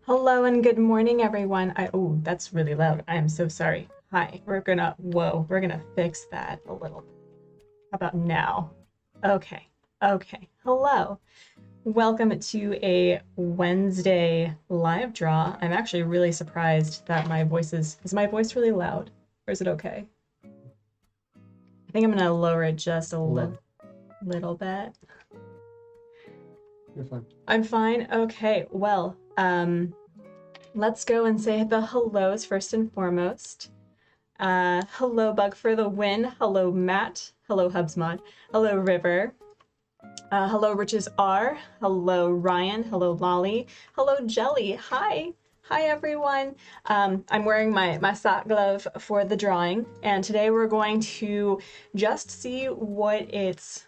Hello and good morning, everyone. Oh, that's really loud. I am so sorry. Hi, we're gonna fix that a little. How about now? Okay, okay. Hello. Welcome to a Wednesday live draw. I'm actually really surprised that is my voice really loud? Or is it okay? I think I'm gonna lower it just a little bit. You're fine. I'm fine? Okay, well, let's go and say the hellos first and foremost. Hello, Bug for the win. Hello, Matt. Hello, Hubsmod. Hello, River. Hello, Riches R. Hello, Ryan. Hello, Lolly. Hello, Jelly. Hi. Hi, everyone. I'm wearing my sock glove for the drawing, and today we're going to just see what it's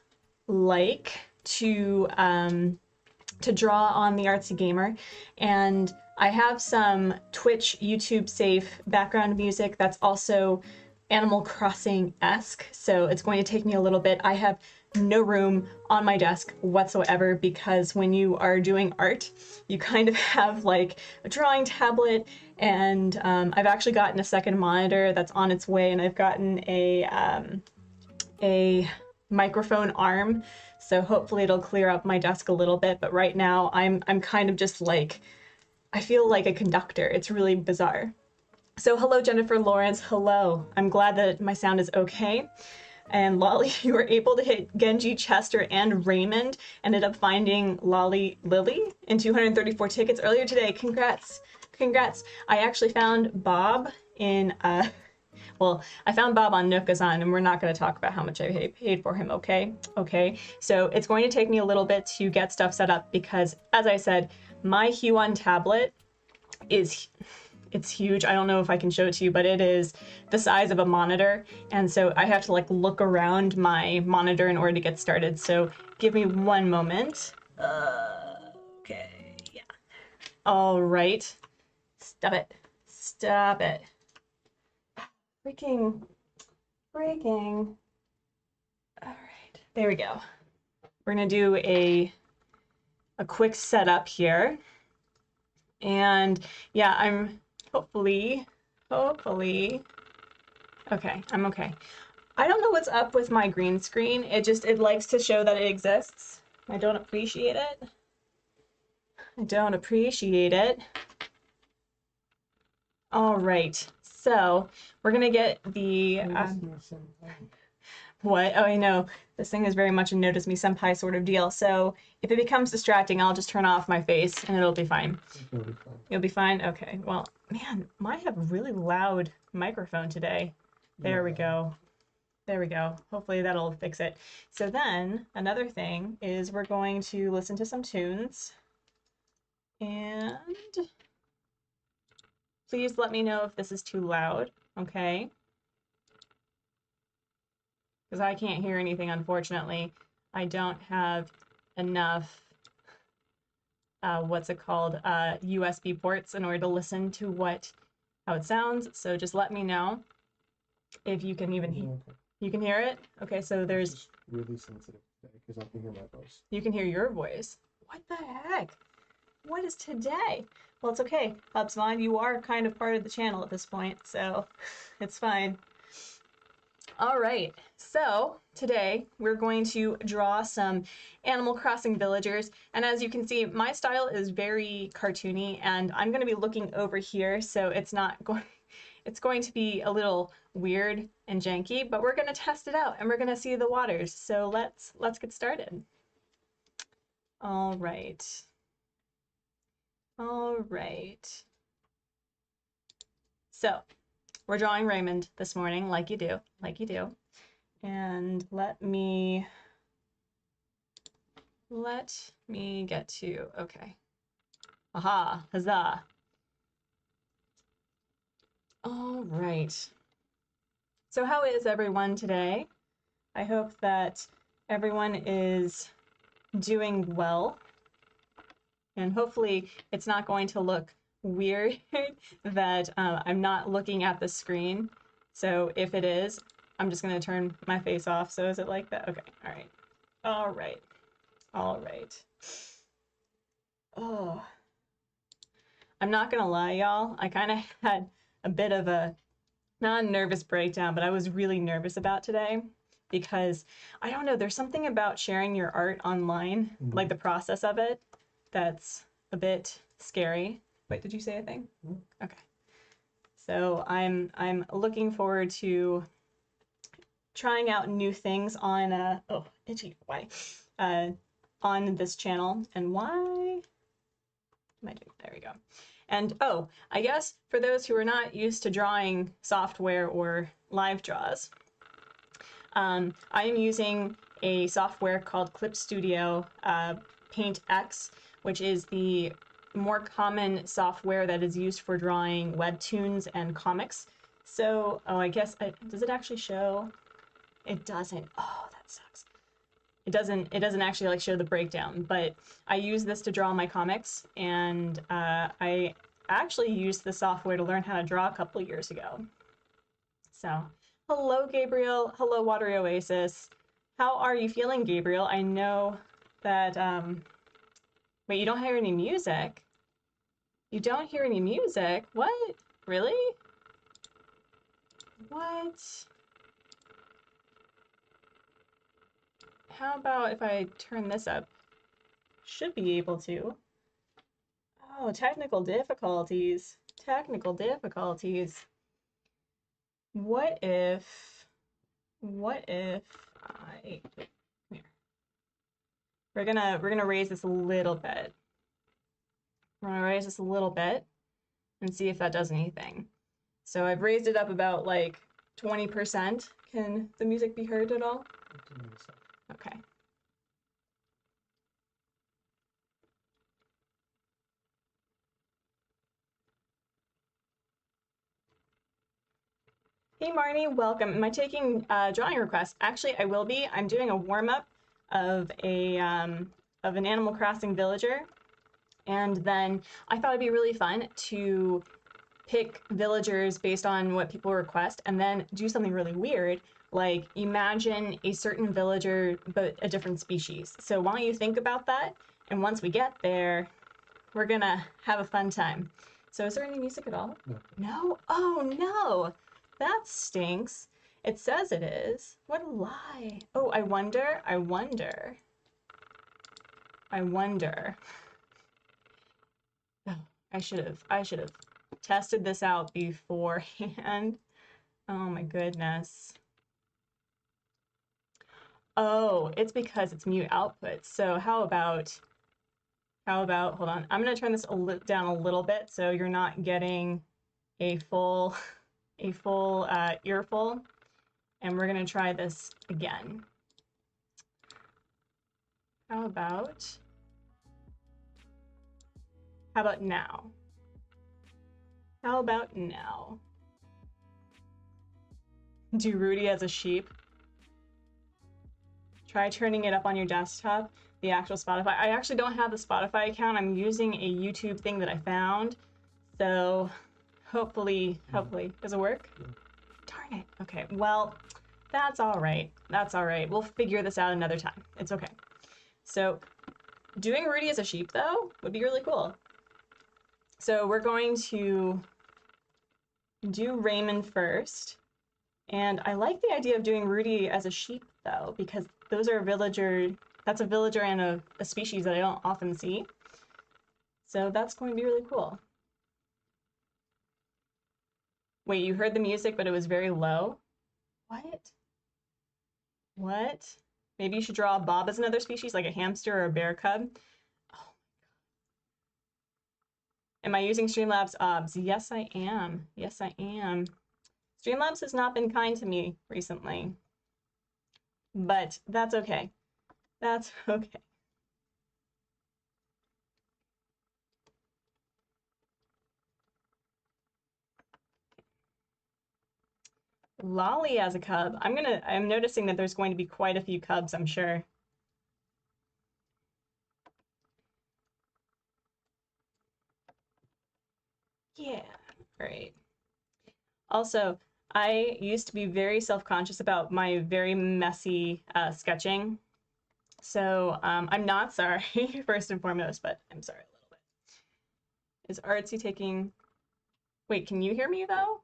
like to draw on the Artsy Gamer. And I have some Twitch, YouTube safe background music that's also Animal Crossing-esque, so it's going to take me a little bit. I have no room on my desk whatsoever because when you are doing art, you kind of have like a drawing tablet, and I've actually gotten a second monitor that's on its way, and I've gotten a microphone arm, so hopefully it'll clear up my desk a little bit. But right now I'm kind of just like, I feel like a conductor. It's really bizarre. So hello, Jennifer Lawrence. Hello. I'm glad that my sound is okay. And Lolly, you were able to hit Genji, Chester, and Raymond. Ended up finding Lolly Lily in 234 tickets earlier today. Congrats. Congrats. I actually found Bob in well, I found Bob on Nookazon, and we're not going to talk about how much I paid for him, okay? Okay, so it's going to take me a little bit to get stuff set up because, as I said, my Huon tablet it's huge. I don't know if I can show it to you, but it is the size of a monitor, and so I have to like look around my monitor in order to get started. So give me one moment. Okay, yeah. All right. Stop it. Stop it. Freaking. All right, there we go. We're gonna do a quick setup here. And yeah, I'm hopefully, okay, I'm okay. I don't know what's up with my green screen. It likes to show that it exists. I don't appreciate it. I don't appreciate it. All right, so we're gonna get the, what? Oh, I know. This thing is very much a notice me senpai sort of deal. So if it becomes distracting, I'll just turn off my face and it'll be fine. It'll be fine. You'll be fine? Okay. Well, man, I have a really loud microphone today. There we go. There we go. Hopefully that'll fix it. So then another thing is we're going to listen to some tunes. And please let me know if this is too loud, okay? Because I can't hear anything, unfortunately. I don't have enough, USB ports in order to listen to how it sounds. So just let me know if you can even hear. Okay. You can hear it? Okay, so there's... It's really sensitive because I can hear my voice. You can hear your voice? What the heck? What is today? Well, it's okay. Hubsmon, you are kind of part of the channel at this point, so it's fine. All right, so today we're going to draw some Animal Crossing villagers, and as you can see, my style is very cartoony, and I'm going to be looking over here, so it's going to be a little weird and janky, but we're going to test it out and we're going to see the waters. So let's get started. All right. All right. So we're drawing Raymond this morning, like you do. And let me get to, okay. Aha, huzzah. All right. So how is everyone today? I hope that everyone is doing well. And hopefully it's not going to look weird that I'm not looking at the screen. So if it is, I'm just going to turn my face off. So is it like that? Okay. All right. All right. All right. Oh. I'm not gonna lie, y'all. I kind of had a bit of a, not a nervous breakdown, but I was really nervous about today because I don't know, there's something about sharing your art online, like the process of it, that's a bit scary. Wait, did you say a thing? Okay. So I'm looking forward to trying out new things on oh, itchy, why? On this channel. And why am I doing, there we go. And oh, I guess for those who are not used to drawing software or Livedraws, I am using a software called Clip Studio Paint X, which is the more common software that is used for drawing webtoons and comics. So, oh, I guess, does it actually show? It doesn't. Oh, that sucks. It doesn't actually like show the breakdown, but I use this to draw my comics, and I actually used the software to learn how to draw a couple years ago. So, hello, Gabriel. Hello, Watery Oasis. How are you feeling, Gabriel? I know that, wait, you don't hear any music? You don't hear any music? What? Really? What? How about if I turn this up? Should be able to. Oh, technical difficulties. Technical difficulties. What if I, come here. We're gonna raise this a little bit. We're gonna raise this a little bit and see if that does anything. So I've raised it up about like 20%. Can the music be heard at all? Okay. Hey Marnie, welcome. Am I taking drawing requests? Actually, I will be. I'm doing a warm-up of an Animal Crossing villager, and then I thought it'd be really fun to pick villagers based on what people request, and then do something really weird, like imagine a certain villager but a different species. So why don't you think about that? And once we get there, we're gonna have a fun time. So is there any music at all? No. No? Oh no! That stinks. It says it is. What a lie. Oh, I wonder. Oh, I should have tested this out beforehand. Oh my goodness. Oh, it's because it's mute output. So how about, hold on. I'm gonna turn this down a little bit so you're not getting a full earful, and we're gonna try this again. How about now? How about now? Do Rudy as a sheep. Try turning it up on your desktop, the actual Spotify. I actually don't have the Spotify account. I'm using a YouTube thing that I found. So hopefully, does it work? Yeah. Darn it. Okay, well, that's all right. That's all right. We'll figure this out another time. It's okay. So doing Rudy as a sheep, though, would be really cool. So we're going to do Raymond first. And I like the idea of doing Rudy as a sheep, though, because those are that's a villager and a species that I don't often see. So that's going to be really cool. Wait, you heard the music, but it was very low? What? What? Maybe you should draw a Bob as another species, like a hamster or a bear cub. Oh. Am I using Streamlabs OBS? Yes, I am. Yes, I am. Streamlabs has not been kind to me recently, but that's okay. That's okay. Lolly as a cub. I'm noticing that there's going to be quite a few cubs, I'm sure. Yeah, great. Also, I used to be very self-conscious about my very messy sketching. So I'm not sorry, first and foremost, but I'm sorry a little bit. Is Artsy taking... Wait, can you hear me though?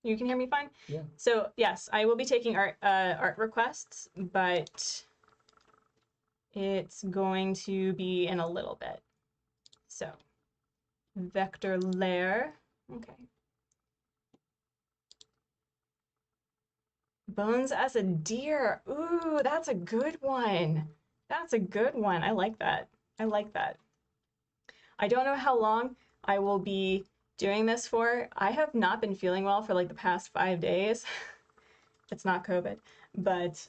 You can hear me fine? Yeah. So yes, I will be taking art requests, but it's going to be in a little bit. So, vector layer. Okay. Bones as a deer. Ooh, that's a good one. That's a good one. I like that. I like that. I don't know how long I will be doing this for. I have not been feeling well for like the past 5 days. It's not COVID, but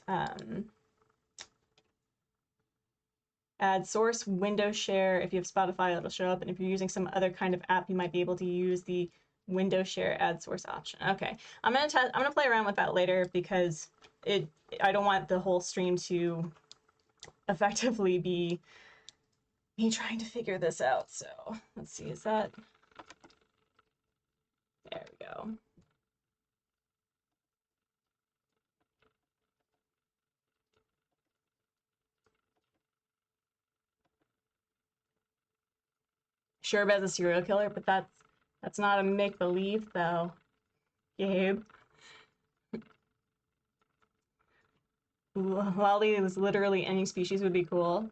add source window share. If you have Spotify, it'll show up. And if you're using some other kind of app, you might be able to use the window share add source option. Okay, I'm gonna play around with that later because I don't want the whole stream to effectively be me trying to figure this out. So let's see, is that, there we go. Sure, as a serial killer, but that's not a make-believe though, Gabe. Lolly is literally any species would be cool.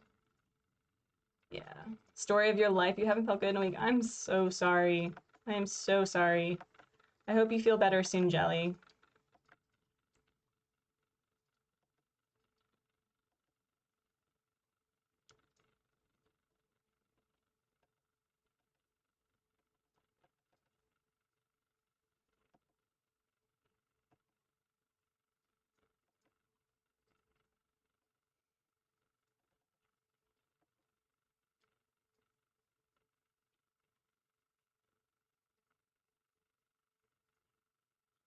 Yeah. Story of your life. You haven't felt good in a week. I'm so sorry. I am so sorry. I hope you feel better soon, Jelly.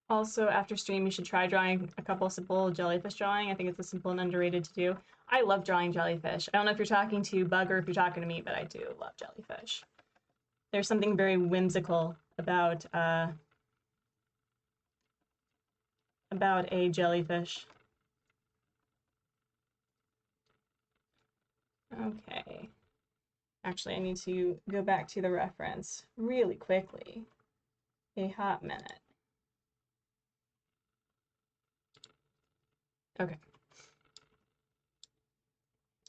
Also, after stream, you should try drawing a couple simple jellyfish drawing. I think it's a simple and underrated to do. I love drawing jellyfish. I don't know if you're talking to Bug or if you're talking to me, but I do love jellyfish. There's something very whimsical about a jellyfish. Okay. Actually, I need to go back to the reference really quickly. A hot minute. Okay.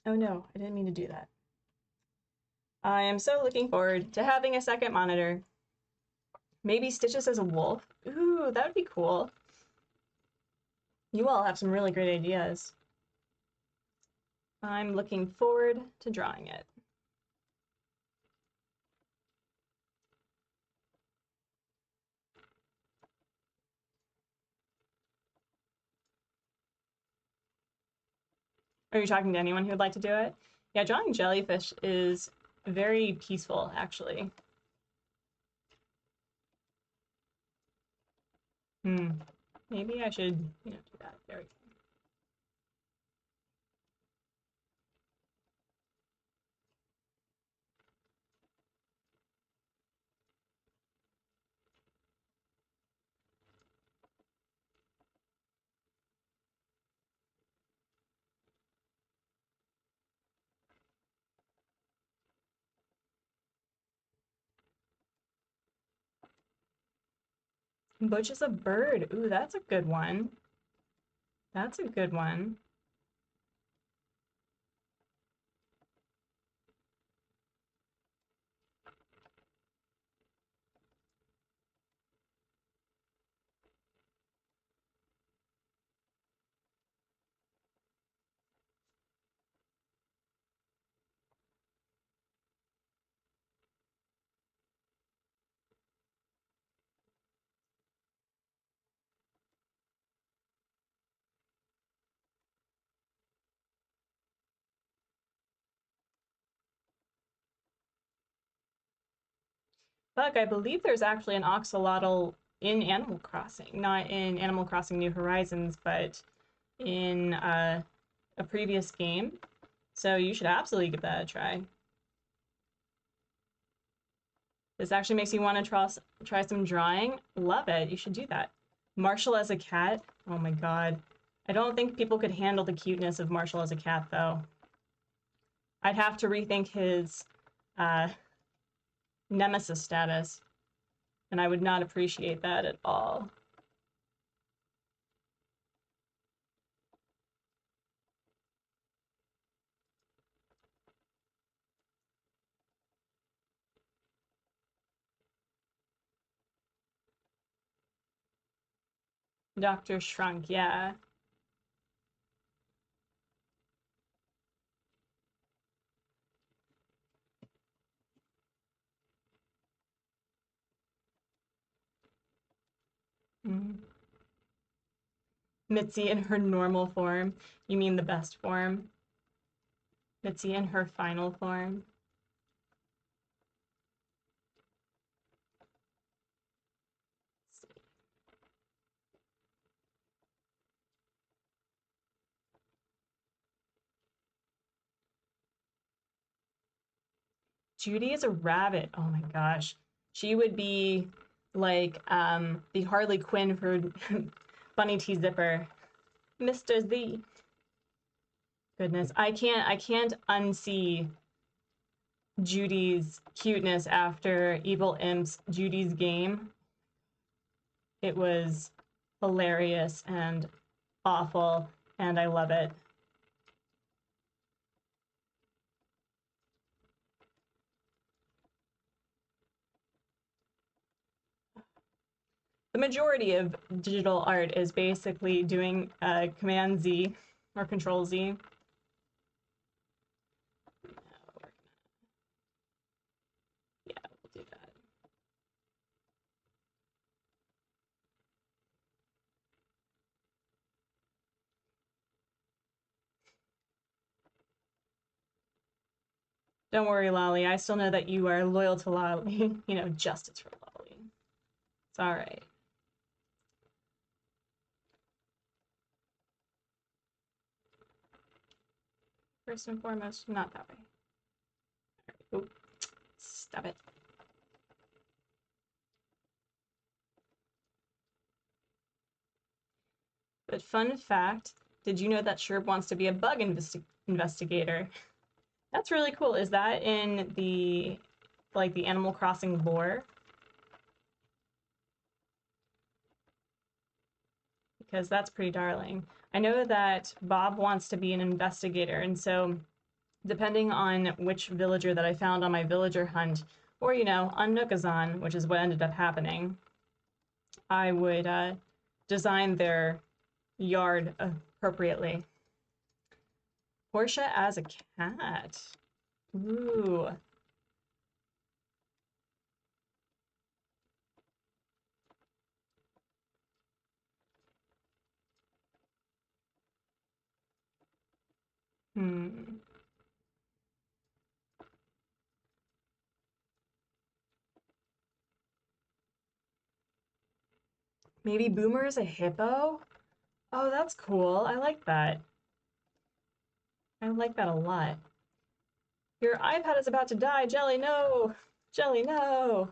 Oh no, I didn't mean to do that. I am so looking forward to having a second monitor. Maybe Stitches as a wolf. Ooh, that would be cool. You all have some really great ideas. I'm looking forward to drawing it. Are you talking to anyone who would like to do it? Yeah, drawing jellyfish is very peaceful, actually. Maybe I should, do that. There we go. Butch is a bird. Ooh, that's a good one. That's a good one. Bug, I believe there's actually an axolotl in Animal Crossing. Not in Animal Crossing New Horizons, but in a previous game. So you should absolutely give that a try. This actually makes you want to try some drawing. Love it. You should do that. Marshall as a cat. Oh my god. I don't think people could handle the cuteness of Marshall as a cat, though. I'd have to rethink his nemesis status, and I would not appreciate that at all. Dr. Shrunk, yeah. Mm. Mitzi in her normal form. You mean the best form? Mitzi in her final form. Judy is a rabbit. Oh my gosh. She would be like the Harley Quinn for Bunny T Zipper. Mr. Z. Goodness, I can't unsee Judy's cuteness after Evil Imp's Judy's Game. It was hilarious and awful, and I love it. The majority of digital art is basically doing Command Z or Control Z. Yeah, we'll do that. Don't worry, Lolly. I still know that you are loyal to Lolly. You know, justice for Lolly. It's all right. First and foremost, not that way. All right. Oop. Stop it. But fun fact, did you know that Sherb wants to be a bug investigator? That's really cool. Is that in the, like, the Animal Crossing lore? Because that's pretty darling. I know that Bob wants to be an investigator, and so depending on which villager that I found on my villager hunt, or, you know, on Nookazon, which is what ended up happening, I would design their yard appropriately. Portia as a cat. Ooh. Hmm. Maybe Boomer is a hippo? Oh, that's cool. I like that. I like that a lot. Your iPad is about to die. Jelly, no! Jelly, no!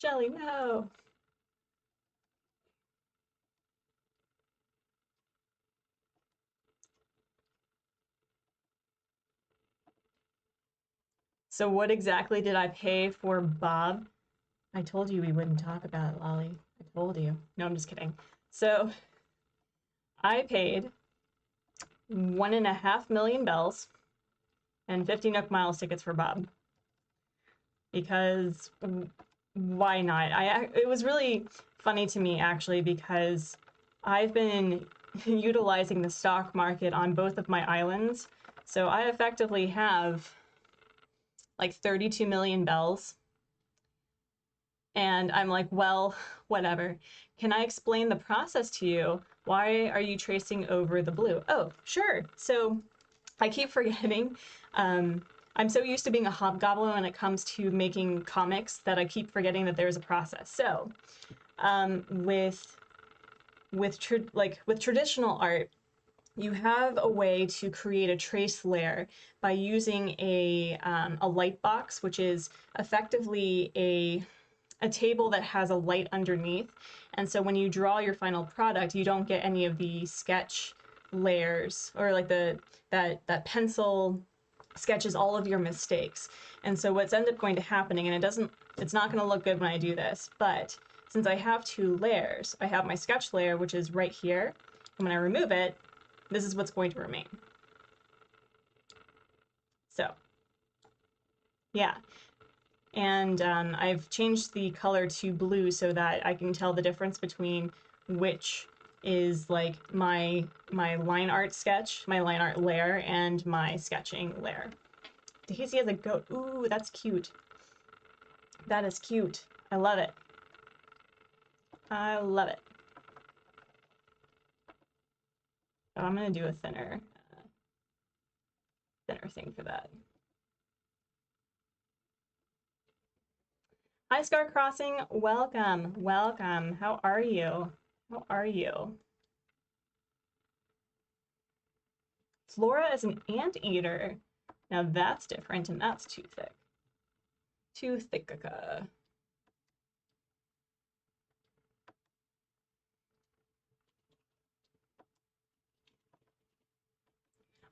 Jelly, no! So what exactly did I pay for Bob? I told you we wouldn't talk about it, Lolly. I told you. No, I'm just kidding. So I paid 1.5 million bells and 50 Nook Miles tickets for Bob. Because why not? It was really funny to me, actually, because I've been utilizing the stock market on both of my islands. So I effectively have like 32 million bells. And I'm like, well, whatever. Can I explain the process to you? Why are you tracing over the blue? Oh, sure. So I keep forgetting. I'm so used to being a hobgoblin when it comes to making comics that I keep forgetting that there's a process. So with traditional art, you have a way to create a trace layer by using a light box, which is effectively a table that has a light underneath. And so when you draw your final product, you don't get any of the sketch layers or like that pencil sketches all of your mistakes. And so what's ended up going to happening, and it's not going to look good when I do this, but since I have two layers, I have my sketch layer, which is right here, and when I remove it, this is what's going to remain. So, yeah. And I've changed the color to blue so that I can tell the difference between which is like my line art sketch, my line art layer, and my sketching layer. Daisy has a goat. Ooh, that's cute. That is cute. I love it. I love it. Oh, I'm gonna do a thinner thing for that. Hi, Scar Crossing. Welcome, welcome. How are you? How are you? Flora is an anteater. Now that's different, and that's too thick. Too thick.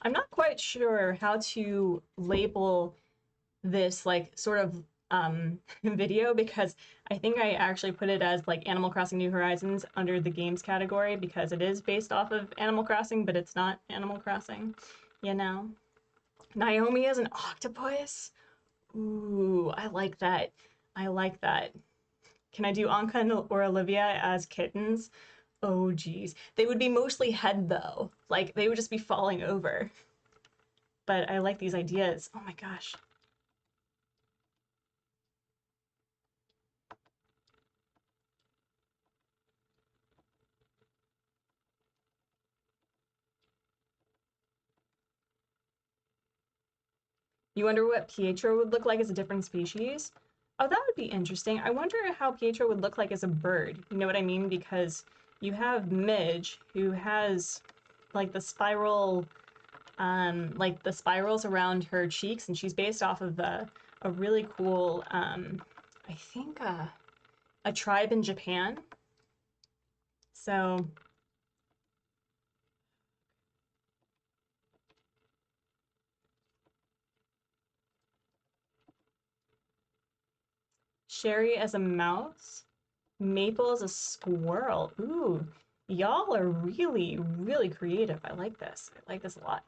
I'm not quite sure how to label this like sort of video, because I think I actually put it as like Animal Crossing New Horizons under the games category because it is based off of Animal Crossing, but it's not Animal Crossing, you know? Naomi is an octopus? Ooh, I like that. I like that. Can I do Anka or Olivia as kittens? Oh, geez. They would be mostly head, though. Like, they would just be falling over. But I like these ideas. Oh my gosh. You wonder what Pietro would look like as a different species? Oh, that would be interesting. I wonder how Pietro would look like as a bird. You know what I mean? Because you have Midge, who has like the spiral, like the spirals around her cheeks, and she's based off of a really cool, I think a tribe in Japan. So Sherry as a mouse, Maple as a squirrel. Ooh, y'all are really, really creative. I like this. I like this a lot.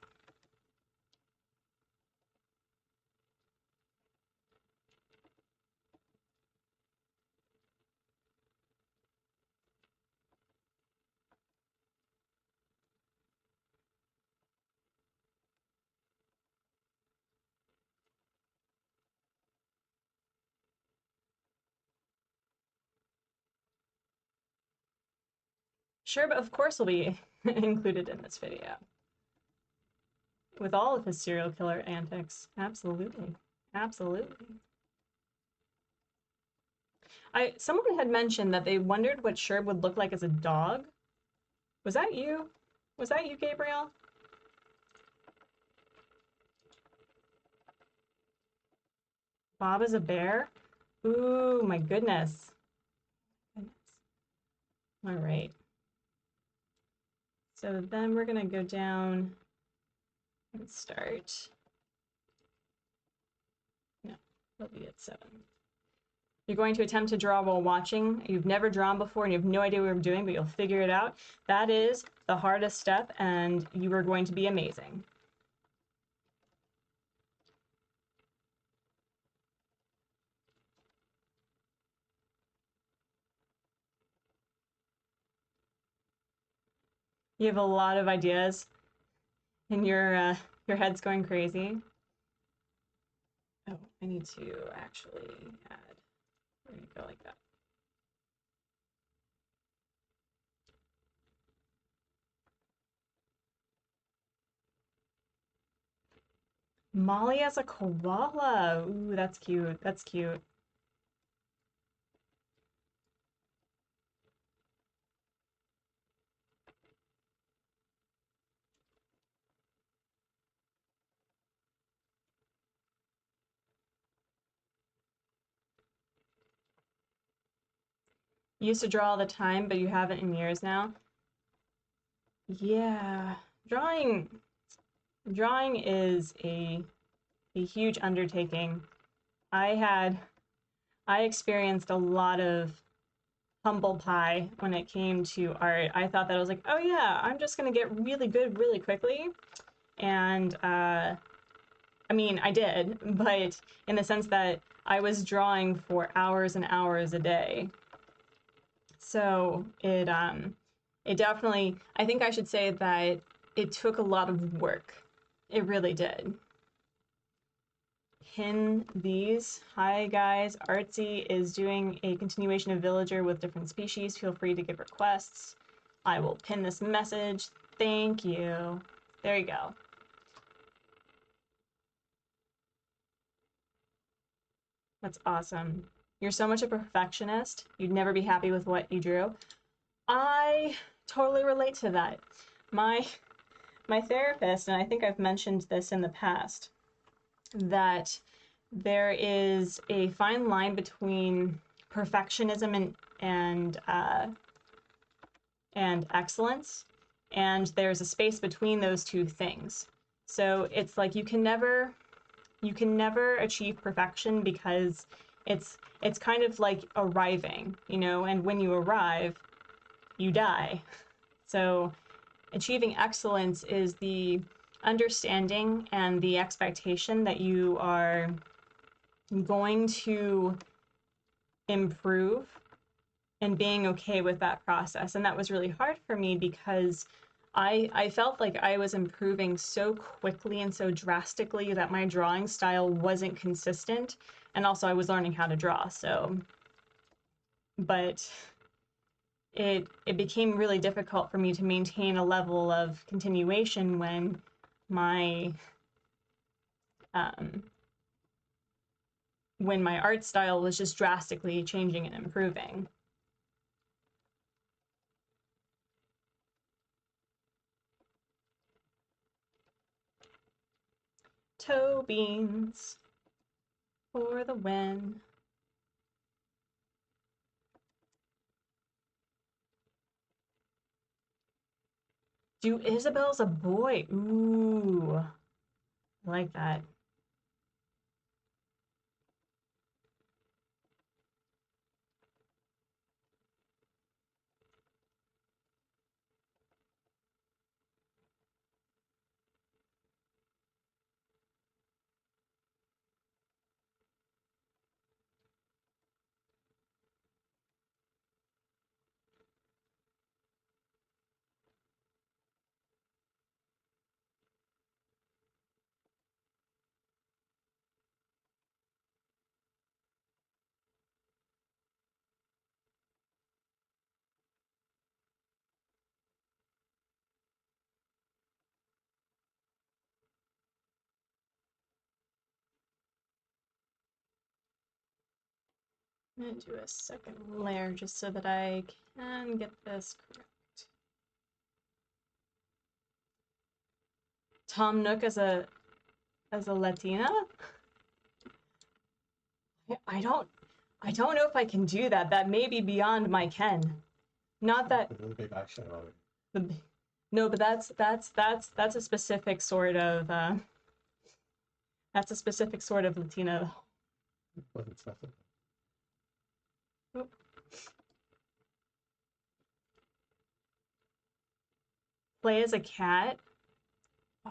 Sure, but of course will be included in this video. With all of his serial killer antics. Absolutely. Absolutely. Someone had mentioned that they wondered what Sherb would look like as a dog. Was that you? Was that you, Gabriel? Bob is a bear? Ooh, my goodness. All right. So then we're gonna go down and start. No, we'll be at 7. You're going to attempt to draw while watching. You've never drawn before and you have no idea what you're doing, but you'll figure it out. That is the hardest step, and you are going to be amazing. You have a lot of ideas, and your head's going crazy. Oh, I need to actually add. We're gonna go like that. Molly as a koala. Ooh, that's cute. That's cute. You used to draw all the time, but you haven't in years now. Yeah, drawing is a a huge undertaking. I experienced a lot of humble pie when it came to art. I thought that I was like, oh yeah, I'm just gonna get really good really quickly. And I mean, I did, but in the sense that I was drawing for hours and hours a day. So it definitely, I think I should say that it took a lot of work. It really did. Pin these. Hi guys, Artsy is doing a continuation of Villager with different species. Feel free to give requests. I will pin this message. Thank you. There you go. That's awesome. You're so much a perfectionist. You'd never be happy with what you drew. I totally relate to that. My therapist, and I think I've mentioned this in the past, that there is a fine line between perfectionism and excellence, and there's a space between those two things. So it's like you can never achieve perfection because it's kind of like arriving, you know, and when you arrive, you die. So achieving excellence is the understanding and the expectation that you are going to improve and being okay with that process. And that was really hard for me because I felt like I was improving so quickly and so drastically that my drawing style wasn't consistent. And also I was learning how to draw, so. But it became really difficult for me to maintain a level of continuation when my art style was just drastically changing and improving. Toe beans for the win. Do Isabel's a boy? Ooh, I like that. I'm gonna do a second layer just so that I can get this correct. Tom Nook as a Latina? I don't know if I can do that. That may be beyond my ken. Not that no, but that's a specific sort of Latina. Oh. Play as a cat?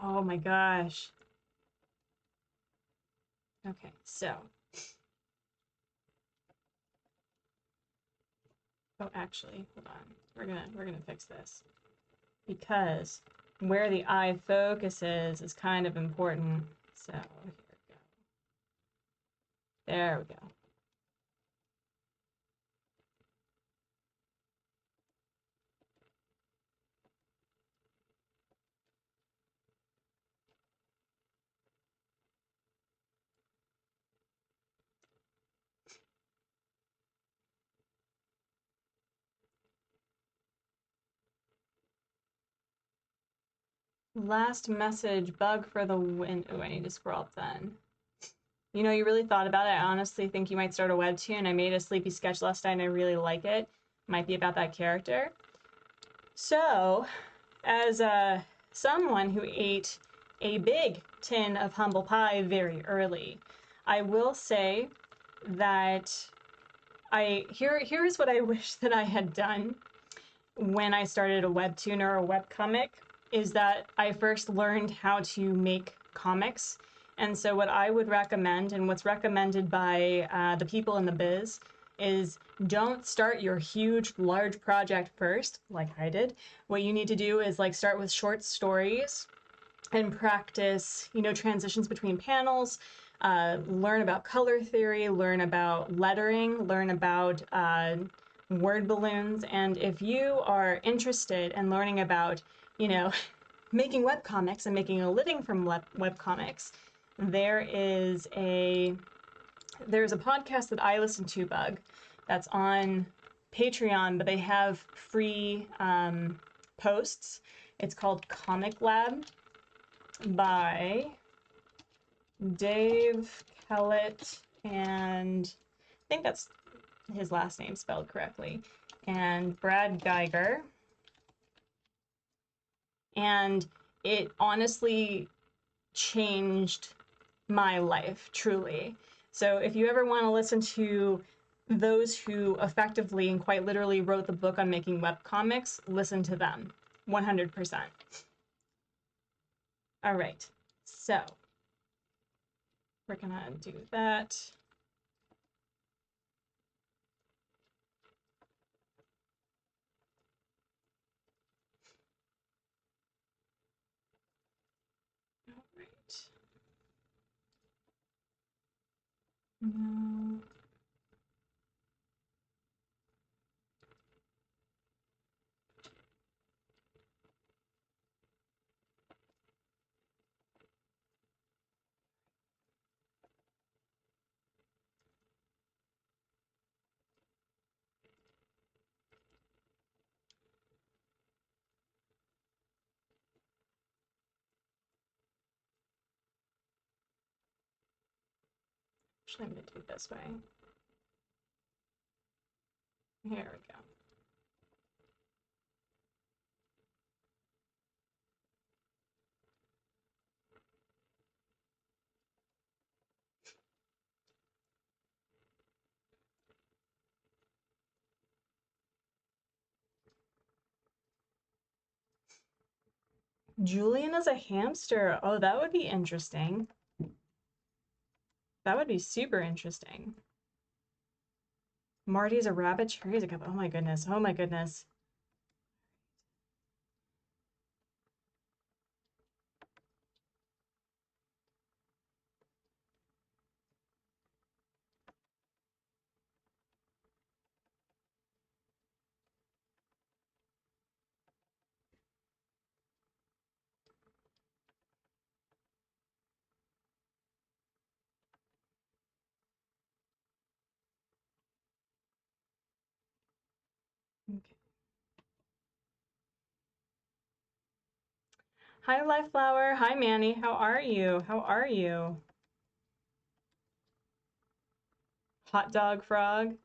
Oh my gosh. Okay, so. Oh, actually, hold on. We're gonna fix this. Because where the eye focuses is kind of important. So here we go. There we go. Last message, bug for the win. Oh, I need to scroll up then. You know, you really thought about it. I honestly think you might start a webtoon. I made a sleepy sketch last night and I really like it. Might be about that character. So, as someone who ate a big tin of humble pie very early. I will say that here's what I wish that I had done when I started a webtoon or a webcomic, is that I first learned how to make comics. And so what I would recommend, and what's recommended by the people in the biz, is don't start your huge, large project first, like I did. What you need to do is like start with short stories and practice, you know, transitions between panels, learn about color theory, learn about lettering, learn about word balloons. And if you are interested in learning about, you know, making webcomics and making a living from webcomics, there's a podcast that I listen to, Bug, that's on Patreon, but they have free posts. It's called Comic Lab by Dave Kellett, and I think that's his last name spelled correctly, and Brad Geiger. And it honestly changed my life, truly. So if you ever want to listen to those who effectively and quite literally wrote the book on making webcomics, listen to them, 100%. All right, so we're gonna do that. All right. No. Actually, I'm gonna do it this way. Here we go. Julian is a hamster. Oh, that would be interesting. That would be super interesting. Marty's a rabbit. Cherry's a cup. Oh my goodness. Oh my goodness. Okay. Hi, Lifeflower. Hi, Manny. How are you? How are you? Hot dog frog.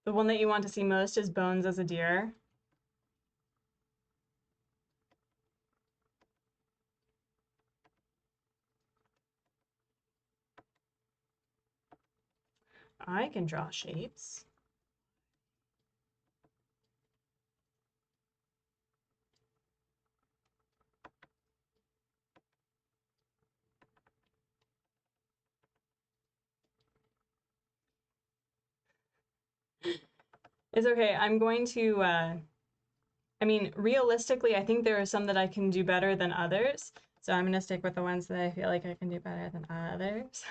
The one that you want to see most is Bones as a deer. I can draw shapes. It's okay. I'm going to, I mean, realistically, I think there are some that I can do better than others. So I'm going to stick with the ones that I feel like I can do better than others.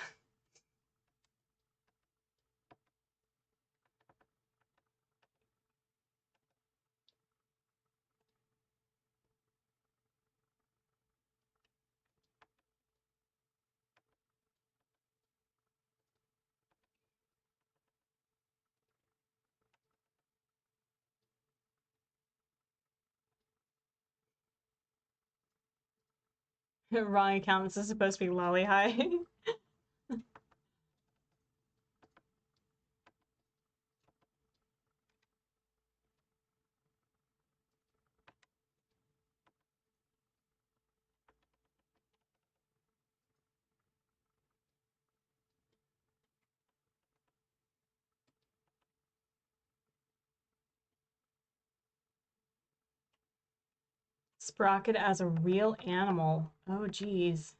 Wrong account. This is supposed to be Lolly High. Sprocket as a real animal. Oh, geez.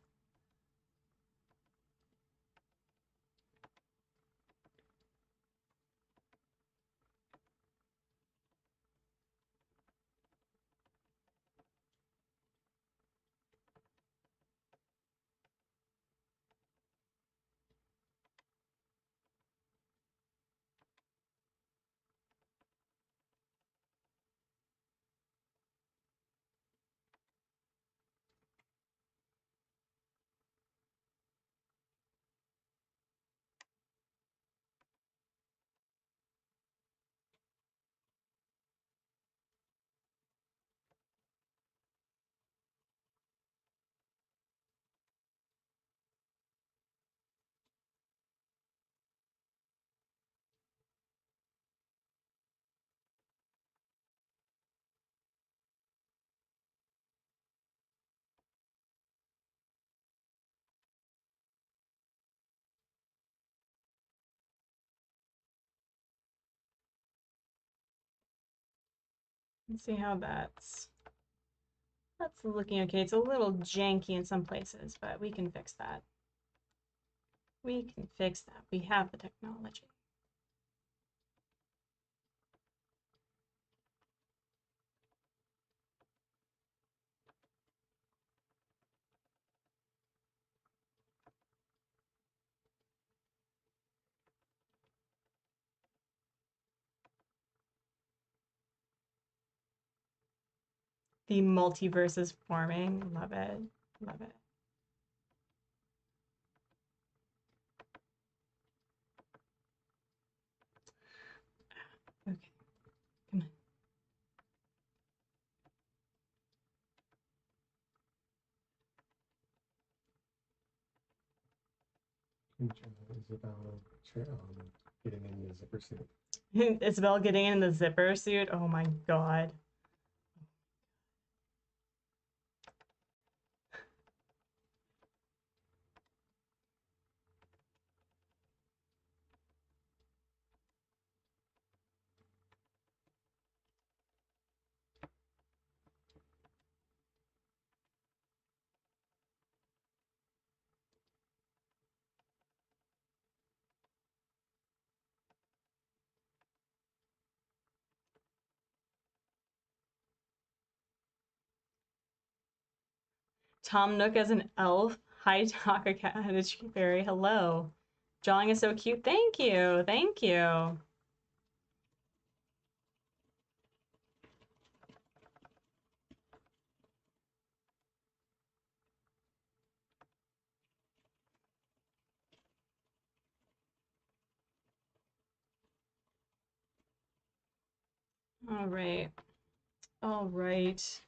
Let's see how that's looking okay. It's a little janky in some places, but we can fix that. We can fix that. We have the technology. The multiverse is forming. Love it. Love it. Okay. Come on. Isabel getting in the zipper suit. Isabel getting in the zipper suit. Oh my god. Tom Nook as an elf. Hi, Taka Cottage Fairy. Hello. Drawing is so cute. Thank you. Thank you. All right. All right.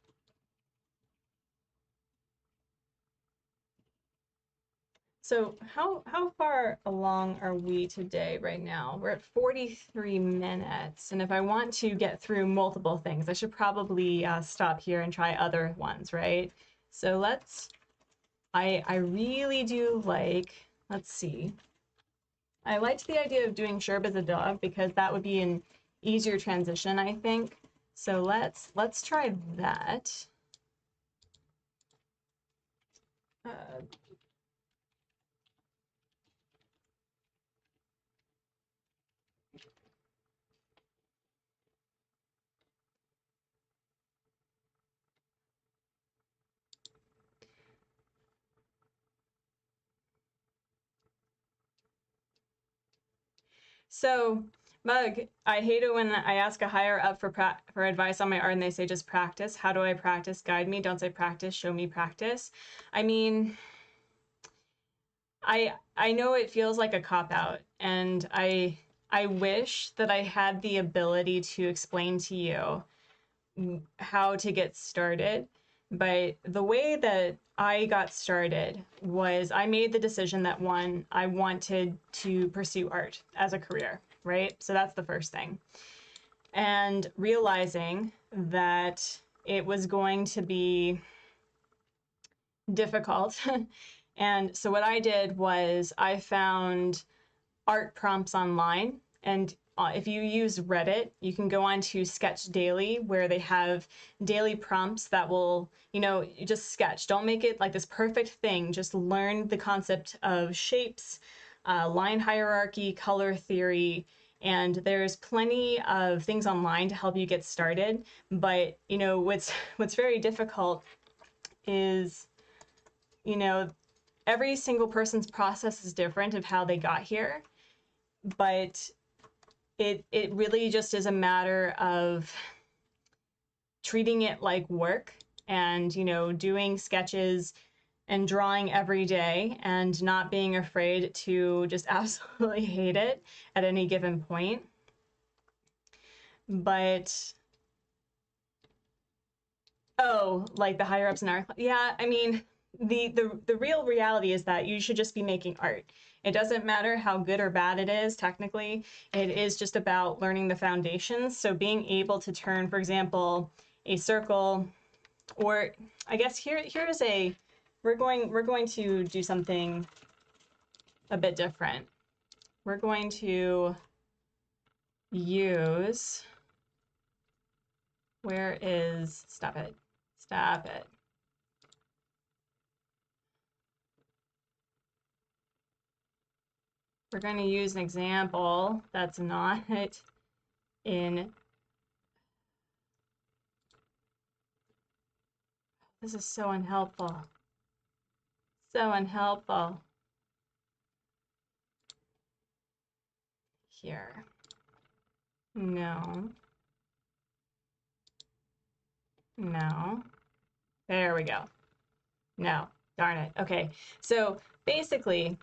So how far along are we today right now? We're at 43 minutes. And if I want to get through multiple things, I should probably stop here and try other ones, right? So I really do like, let's see. I liked the idea of doing Sherb as a dog because that would be an easier transition, I think. So let's try that. So, Mug, I hate it when I ask a higher up for advice on my art and they say just practice. How do I practice? Guide me. Don't say practice. Show me practice. I mean, I know it feels like a cop out, and I wish that I had the ability to explain to you how to get started. But the way that I got started was I made the decision that one, I wanted to pursue art as a career, right? So that's the first thing. And realizing that it was going to be difficult. And so what I did was I found art prompts online, and if you use Reddit, you can go on to Sketch Daily, where they have daily prompts that will, you know, just sketch. Don't make it like this perfect thing. Just learn the concept of shapes, line hierarchy, color theory, and there's plenty of things online to help you get started. But, you know, what's very difficult is, you know, every single person's process is different of how they got here, but it really just is a matter of treating it like work and, you know, doing sketches and drawing every day and not being afraid to just absolutely hate it at any given point. But oh, like the higher ups in our, yeah, I mean, the real reality is that you should just be making art. It doesn't matter how good or bad it is, technically. It is just about learning the foundations. So being able to turn, for example, a circle, or I guess here's a, we're going to do something a bit different. We're going to use, where is, stop it, stop it. We're going to use an example that's not in, this is so unhelpful. So unhelpful. Here. No. No. There we go. No. Darn it. Okay. So basically,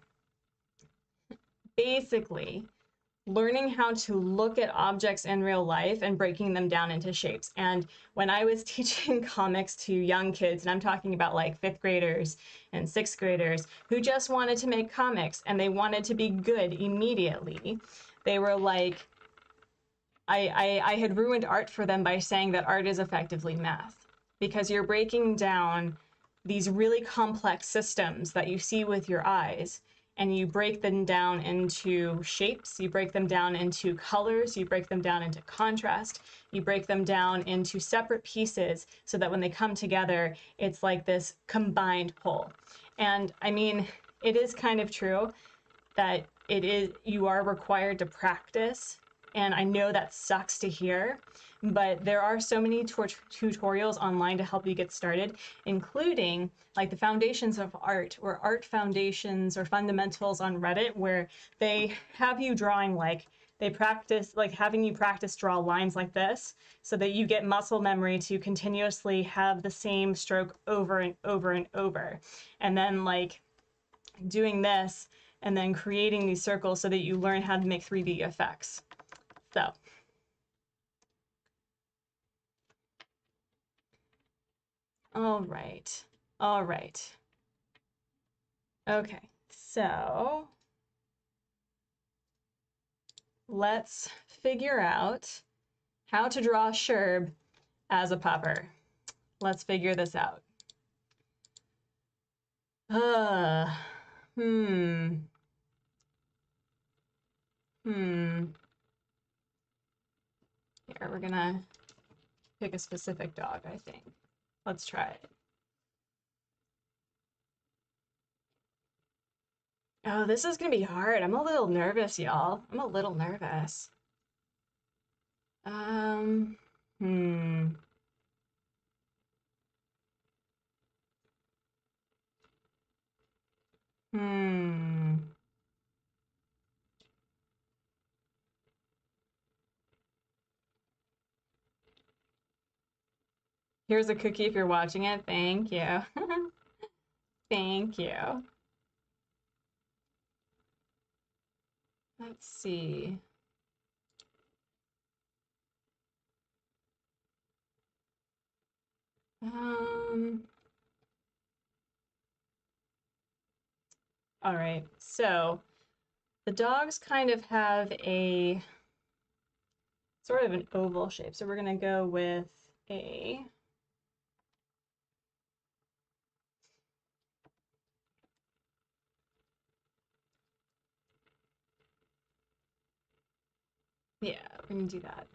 learning how to look at objects in real life and breaking them down into shapes. And when I was teaching comics to young kids, and I'm talking about like 5th graders and 6th graders who just wanted to make comics and they wanted to be good immediately, they were like, I had ruined art for them by saying that art is effectively math, because you're breaking down these really complex systems that you see with your eyes, and you break them down into shapes, you break them down into colors, you break them down into contrast, you break them down into separate pieces so that when they come together, it's like this combined whole. And I mean, it is kind of true that you are required to practice. And I know that sucks to hear, but there are so many tutorials online to help you get started, including like the foundations of art, or art foundations or fundamentals on Reddit, where they have you drawing, like they practice, like having you practice draw lines like this so that you get muscle memory to continuously have the same stroke over and over and over. And then like doing this and then creating these circles so that you learn how to make 3D effects. So all right. Okay, so let's figure out how to draw Sherb as a pupper. Let's figure this out. Here, we're gonna pick a specific dog, I think. Let's try it. Oh, this is gonna be hard. I'm a little nervous, y'all. I'm a little nervous. Hmm. Here's a cookie if you're watching it. Thank you. Thank you. Let's see. All right, so the dogs kind of have a sort of an oval shape. So we're gonna go with a, Yeah, we're gonna do that.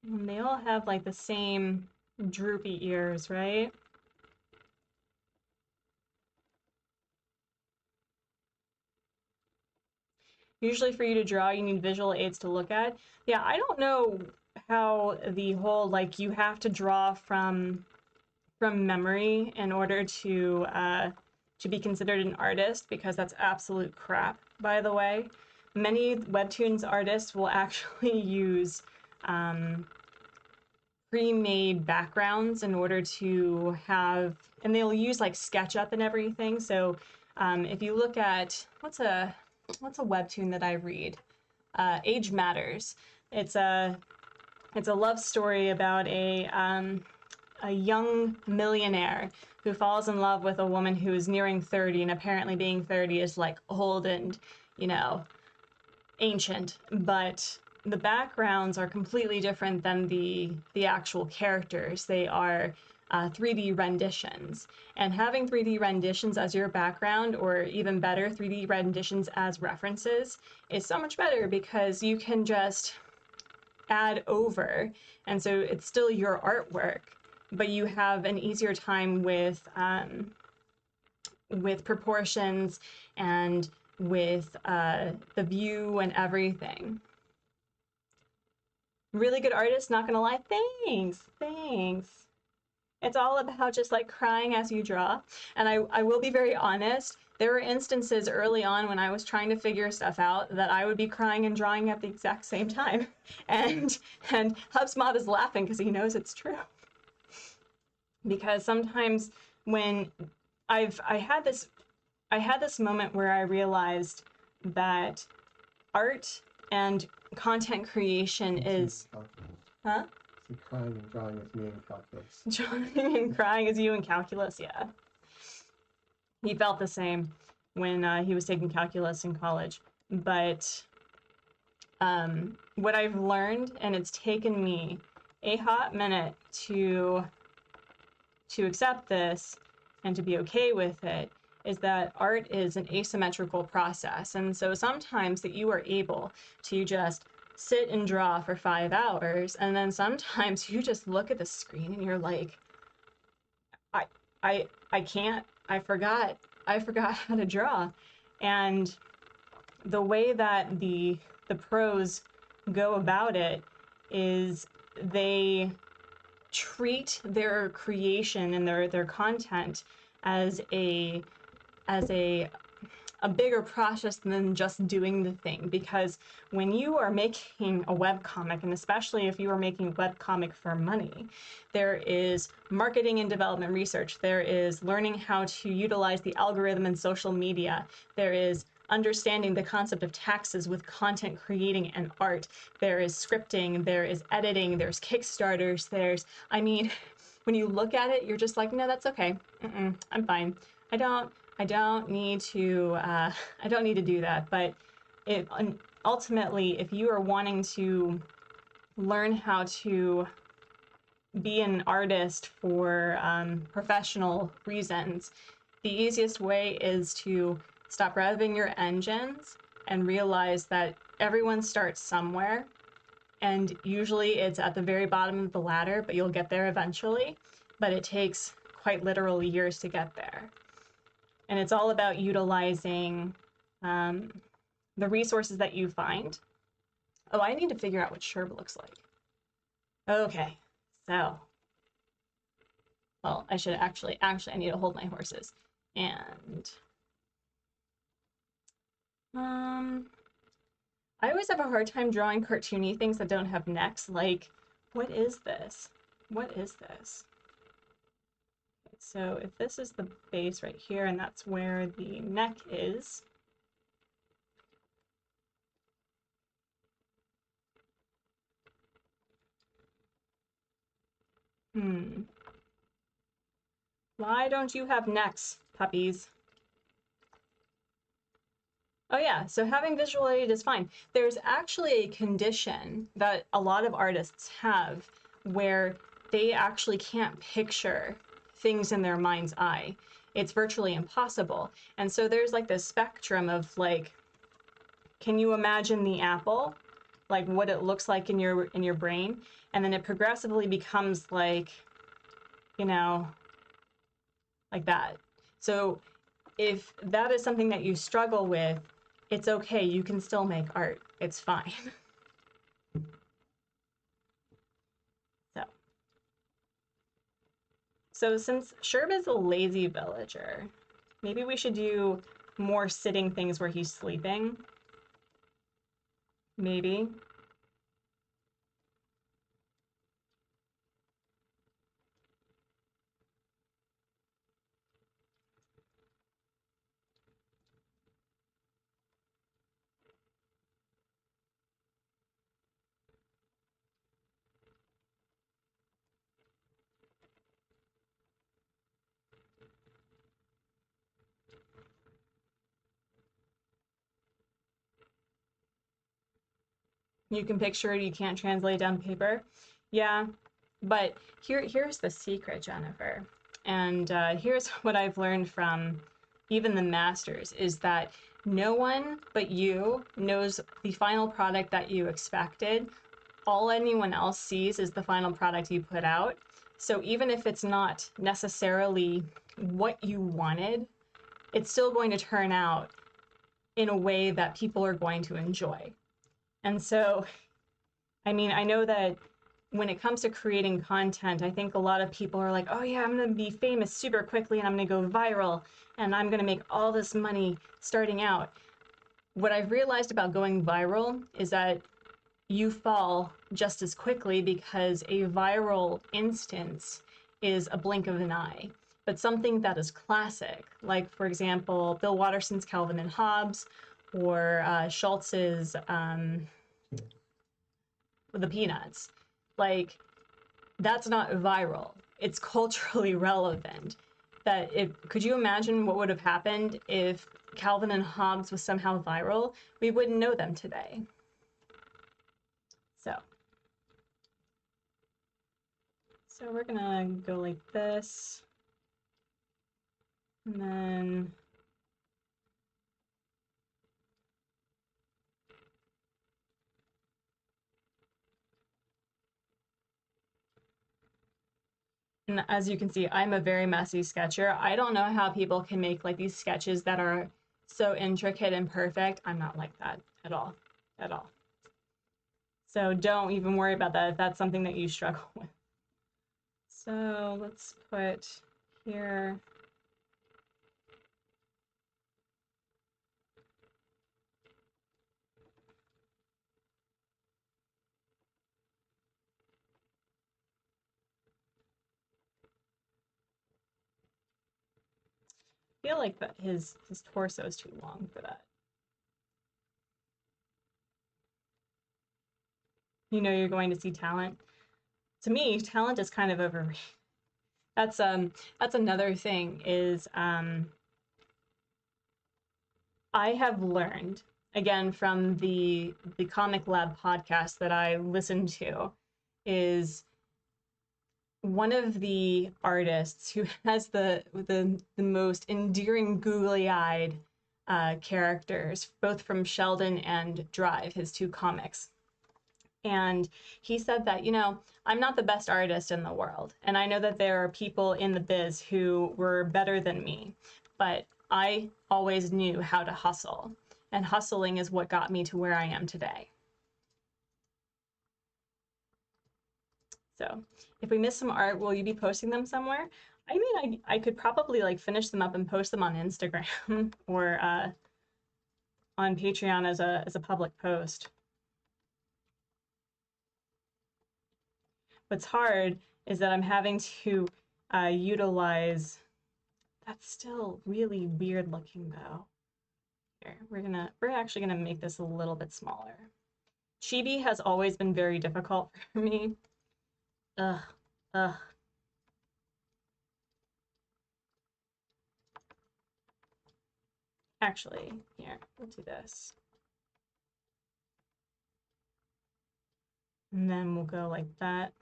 And they all have like the same droopy ears, right? Usually for you to draw, you need visual aids to look at. Yeah, I don't know how the whole, like, you have to draw from memory in order to be considered an artist, because that's absolute crap, by the way. Many webtoons artists will actually use pre-made backgrounds in order to have, and they'll use like SketchUp and everything. So if you look at, what's a webtoon that I read? Age Matters. It's a love story about a young millionaire who falls in love with a woman who is nearing 30, and apparently being 30 is like old and, you know, ancient, but the backgrounds are completely different than the actual characters. They are 3D renditions, and having 3D renditions as your background, or even better, 3D renditions as references, is so much better because you can just add over, and so it's still your artwork, but you have an easier time with proportions and with the view and everything. Really good artist, not gonna lie. Thanks. It's all about just like crying as you draw. And I will be very honest, there were instances early on when I was trying to figure stuff out that I would be crying and drawing at the exact same time. And HubSpot is laughing because he knows it's true. Because sometimes when I had this moment where I realized that art and content creation is, huh? So crying and drawing is me in calculus. Drawing and crying is you in calculus, yeah. He felt the same when he was taking calculus in college. But what I've learned, and it's taken me a hot minute to accept this and to be okay with it, is that art is an asymmetrical process. And so sometimes that you are able to just sit and draw for 5 hours, and then sometimes you just look at the screen and you're like, I can't, I forgot how to draw. And the way that the pros go about it is they treat their creation and their content as a bigger process than just doing the thing. Because when you are making a webcomic, and especially if you are making a webcomic for money, there is marketing and development research, there is learning how to utilize the algorithm and social media, there is understanding the concept of taxes with content creating and art, there is scripting, there is editing, there's Kickstarters, there's, I mean, when you look at it, you're just like, no, that's okay. I'm fine. I don't need to do that. But ultimately, if you are wanting to learn how to be an artist for professional reasons, the easiest way is to stop revving your engines and realize that everyone starts somewhere. And usually it's at the very bottom of the ladder, but you'll get there eventually. But it takes quite literally years to get there. And it's all about utilizing the resources that you find. Oh, I need to figure out what Sherb looks like. Okay, so, well, I should actually, I need to hold my horses. And, I always have a hard time drawing cartoony things that don't have necks. Like, what is this? What is this? So if this is the base right here, and that's where the neck is, why don't you have necks, puppies? Oh yeah, so having visual aid is fine. There's actually a condition that a lot of artists have where they actually can't picture things in their mind's eye. it's virtually impossible. And so there's like this spectrum of like, can you imagine the apple, like what it looks like in your brain? And then it progressively becomes like, you know, like that. So if that is something that you struggle with, it's okay. You can still make art. It's fine. So since Sherb is a lazy villager, maybe we should do more sitting things where he's sleeping. Maybe. You can picture it, you can't translate down paper. Yeah, but here's the secret, Jennifer. And here's what I've learned from even the masters, is that no one but you knows the final product that you expected. All anyone else sees is the final product you put out. So even if it's not necessarily what you wanted, it's still going to turn out in a way that people are going to enjoy. And so, I mean, I know that when it comes to creating content, I think a lot of people are like, oh yeah, I'm gonna be famous super quickly and I'm gonna go viral and I'm gonna make all this money starting out. What I've realized about going viral is that you fall just as quickly, because a viral instance is a blink of an eye. But something that is classic, like for example, Bill Watterson's Calvin and Hobbes, or Schultz's The Peanuts, like that's not viral. It's culturally relevant. Could you imagine what would have happened if Calvin and Hobbes was somehow viral? We wouldn't know them today. So we're gonna go like this, and then and as you can see, I'm a very messy sketcher. I don't know how people can make like these sketches that are so intricate and perfect. I'm not like that at all, at all. So don't even worry about that if that's something that you struggle with. So let's put here. I feel like that his torso is too long for that. You know you're going to see talent. To me, talent is kind of overrated. That's another thing is I have learned, again, from the Comic Lab podcast that I listen to, is one of the artists who has the most endearing googly-eyed characters, both from Sheldon and Drive, his two comics. And he said that, you know, I'm not the best artist in the world. And I know that there are people in the biz who were better than me, but I always knew how to hustle. And hustling is what got me to where I am today. So if we miss some art, will you be posting them somewhere? I mean, I could probably like finish them up and post them on Instagram or on Patreon as a public post. What's hard is that I'm having to utilize, that's still really weird looking though. Here, we're actually gonna make this a little bit smaller. Chibi has always been very difficult for me. Ugh. Actually, here, we'll do this. And then we'll go like that.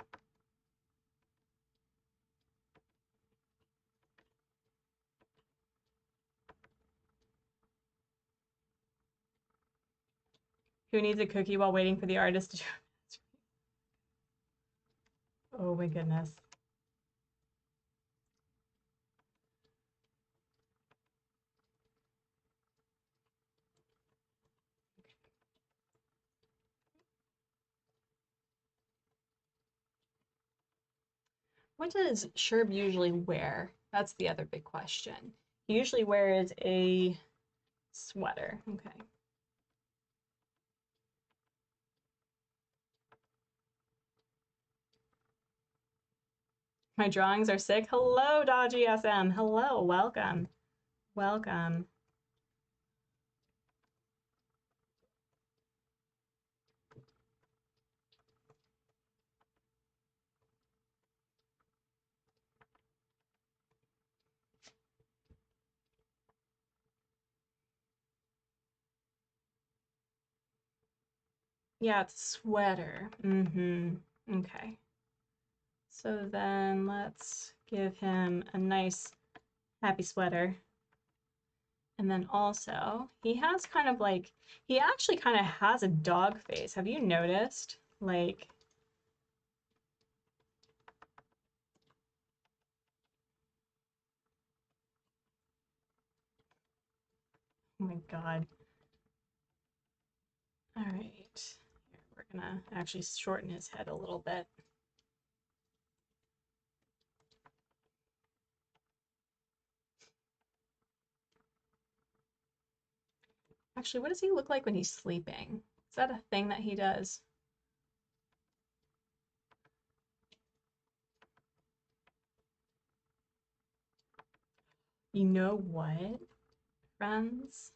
Who needs a cookie while waiting for the artist to do it? Oh my goodness. What does Sherb usually wear? That's the other big question. He usually wears a sweater. Okay. My drawings are sick. Hello, Dodgy SM. Hello, welcome. Welcome. Yeah, it's sweater. Okay. So then let's give him a nice happy sweater. And then also, he has kind of like, he actually kind of has a dog face. Have you noticed? Like, oh my God. All right. Here, we're gonna actually shorten his head a little bit. Actually, what does he look like when he's sleeping? Is that a thing that he does? You know what, friends?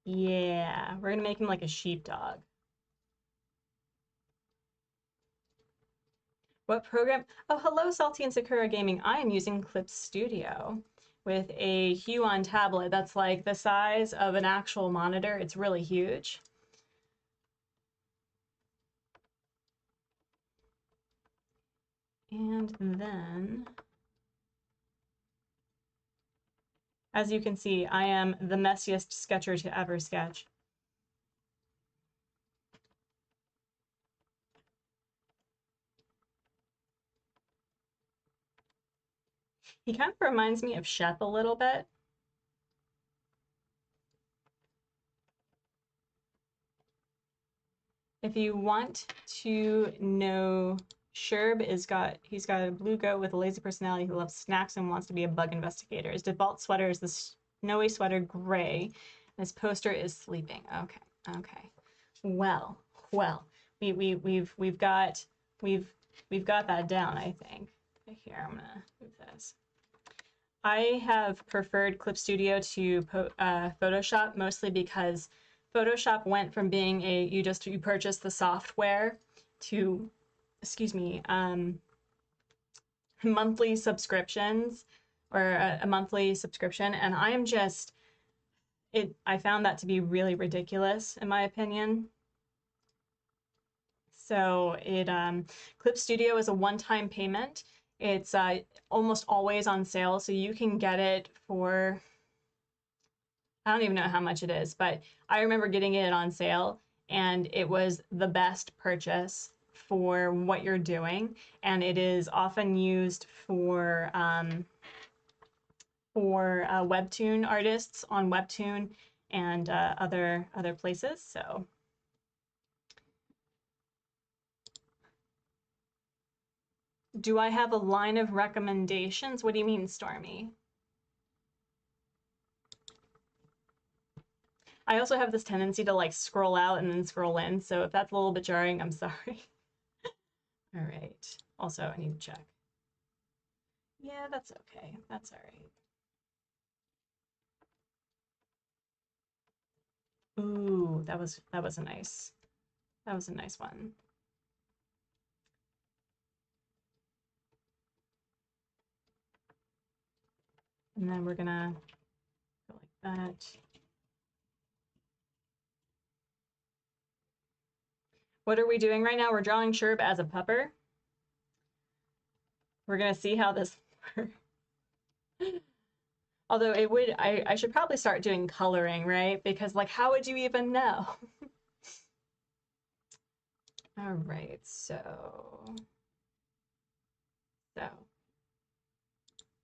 Yeah, we're gonna make him like a sheepdog. What program? Oh, hello, Salty and Sakura Gaming. I am using Clip Studio with a Huon tablet that's like the size of an actual monitor. It's really huge. And then, as you can see, I am the messiest sketcher to ever sketch. He kind of reminds me of Shep a little bit. If you want to know, Sherb he's got a blue goat with a lazy personality who loves snacks and wants to be a bug investigator. His default sweater is the snowy sweater gray, and his poster is sleeping. Okay, okay. Well, we've got that down, I think. Here, I'm gonna move this. I have preferred Clip Studio to Photoshop mostly because Photoshop went from being you purchase the software to, excuse me, monthly subscriptions or a monthly subscription, and I found that to be really ridiculous in my opinion. So Clip Studio is a one-time payment. It's almost always on sale, so you can get it for, I don't even know how much it is, but I remember getting it on sale, and it was the best purchase for what you're doing, and it is often used for webtoon artists on Webtoon and other places. So. Do I have a line of recommendations? What do you mean, Stormy? I also have this tendency to like scroll out and then scroll in, so if that's a little bit jarring, I'm sorry. All right. Also, I need to check. Yeah, that's okay. That's all right. Ooh, that was a nice one. And then we're gonna go like that. What are we doing right now? We're drawing Sherb as a pupper. We're gonna see how this works. Although it would, I should probably start doing coloring, right? Because like, how would you even know? All right, so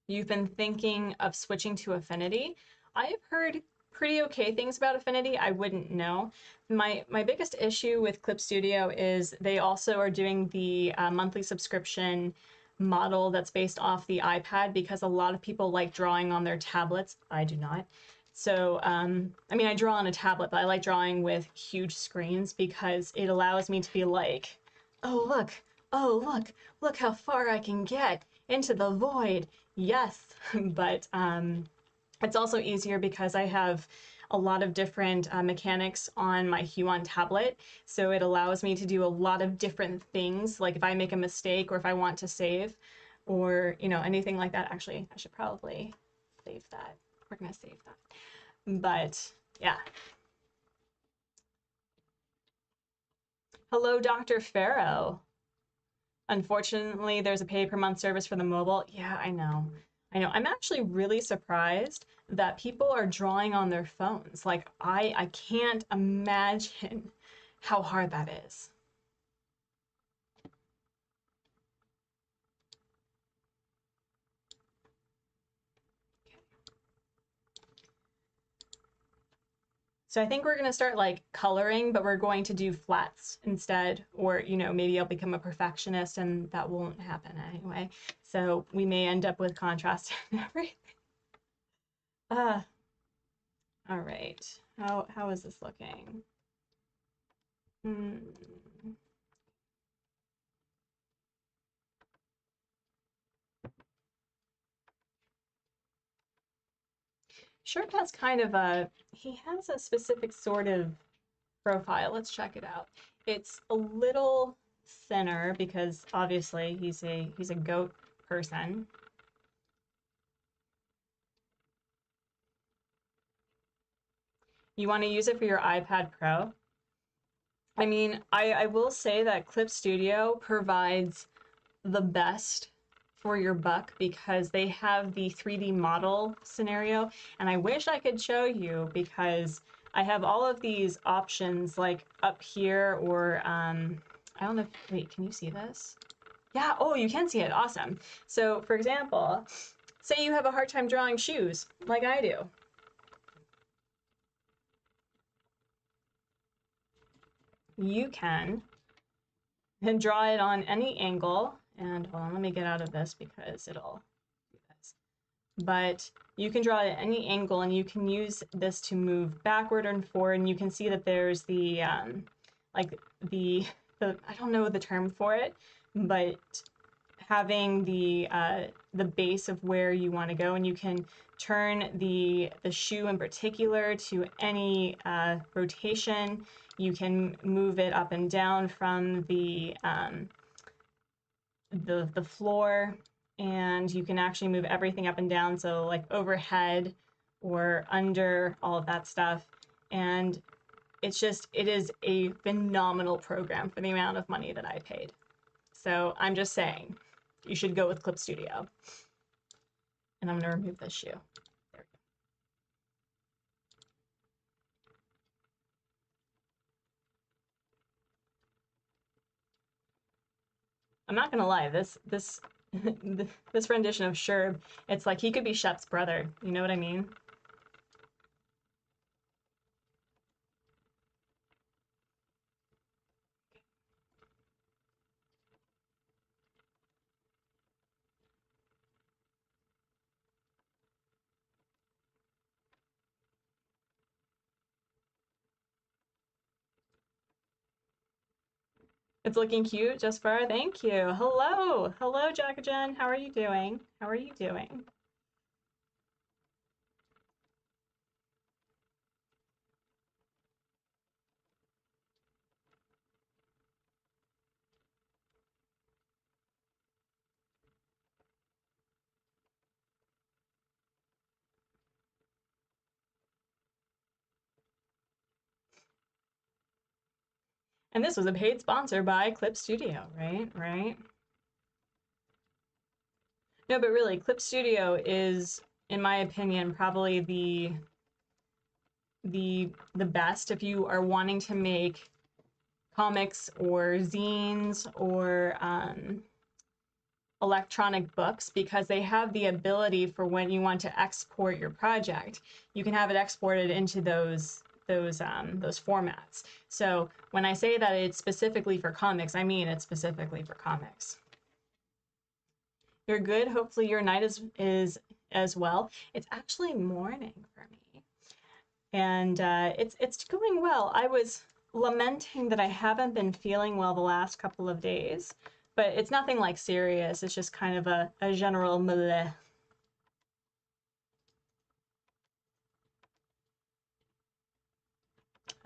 you've been thinking of switching to Affinity. I've heard pretty okay things about Affinity. I wouldn't know. My biggest issue with Clip Studio is they also are doing the monthly subscription model that's based off the iPad because a lot of people like drawing on their tablets. I do not. So, I mean, I draw on a tablet, but I like drawing with huge screens because it allows me to be like, oh, look how far I can get into the void. Yes, but it's also easier because I have a lot of different mechanics on my Huon tablet. So it allows me to do a lot of different things. Like if I make a mistake or if I want to save or, you know, anything like that. Actually, I should probably save that. We're going to save that. But yeah. Hello, Dr. Farrow. Unfortunately, there's a pay per month service for the mobile. Yeah, I know. I know. I'm actually really surprised that people are drawing on their phones. Like I can't imagine how hard that is. So I think we're going to start like coloring, but we're going to do flats instead, or, you know, maybe I'll become a perfectionist and that won't happen anyway. So we may end up with contrast and everything. All right. How is this looking? Sherp has kind of he has a specific sort of profile. Let's check it out. It's a little thinner because obviously he's a goat person. You want to use it for your iPad Pro? I mean, I will say that Clip Studio provides the best for your buck because they have the 3D model scenario, and I wish I could show you because I have all of these options like up here or I don't know if, wait, can you see this? Yeah, oh, you can see it, awesome. So for example, say you have a hard time drawing shoes like I do. You can and draw it on any angle. And hold on, let me get out of this because it'll do this. But you can draw it at any angle and you can use this to move backward and forward. And you can see that there's the, like the I don't know the term for it, but having the base of where you want to go, and you can turn the shoe in particular to any rotation. You can move it up and down from the floor, and you can actually move everything up and down, so like overhead or under, all of that stuff. And it's just, it is a phenomenal program for the amount of money that I paid. So I'm just saying, you should go with Clip Studio. And I'm gonna remove this shoe. There we go. I'm not gonna lie, this this rendition of Sherb, it's like he could be Shep's brother. You know what I mean? It's looking cute, just for thank you. Hello, hello, Jackajen. How are you doing? How are you doing? And this was a paid sponsor by Clip Studio, right? Right? No, but really, Clip Studio is in my opinion, probably the best if you are wanting to make comics or zines or electronic books, because they have the ability for when you want to export your project, you can have it exported into those formats. So when I say that it's specifically for comics, I mean it's specifically for comics. You're good. Hopefully your night is as well. It's actually morning for me, and it's going well. I was lamenting that I haven't been feeling well the last couple of days, but it's nothing like serious. It's just kind of a general meh.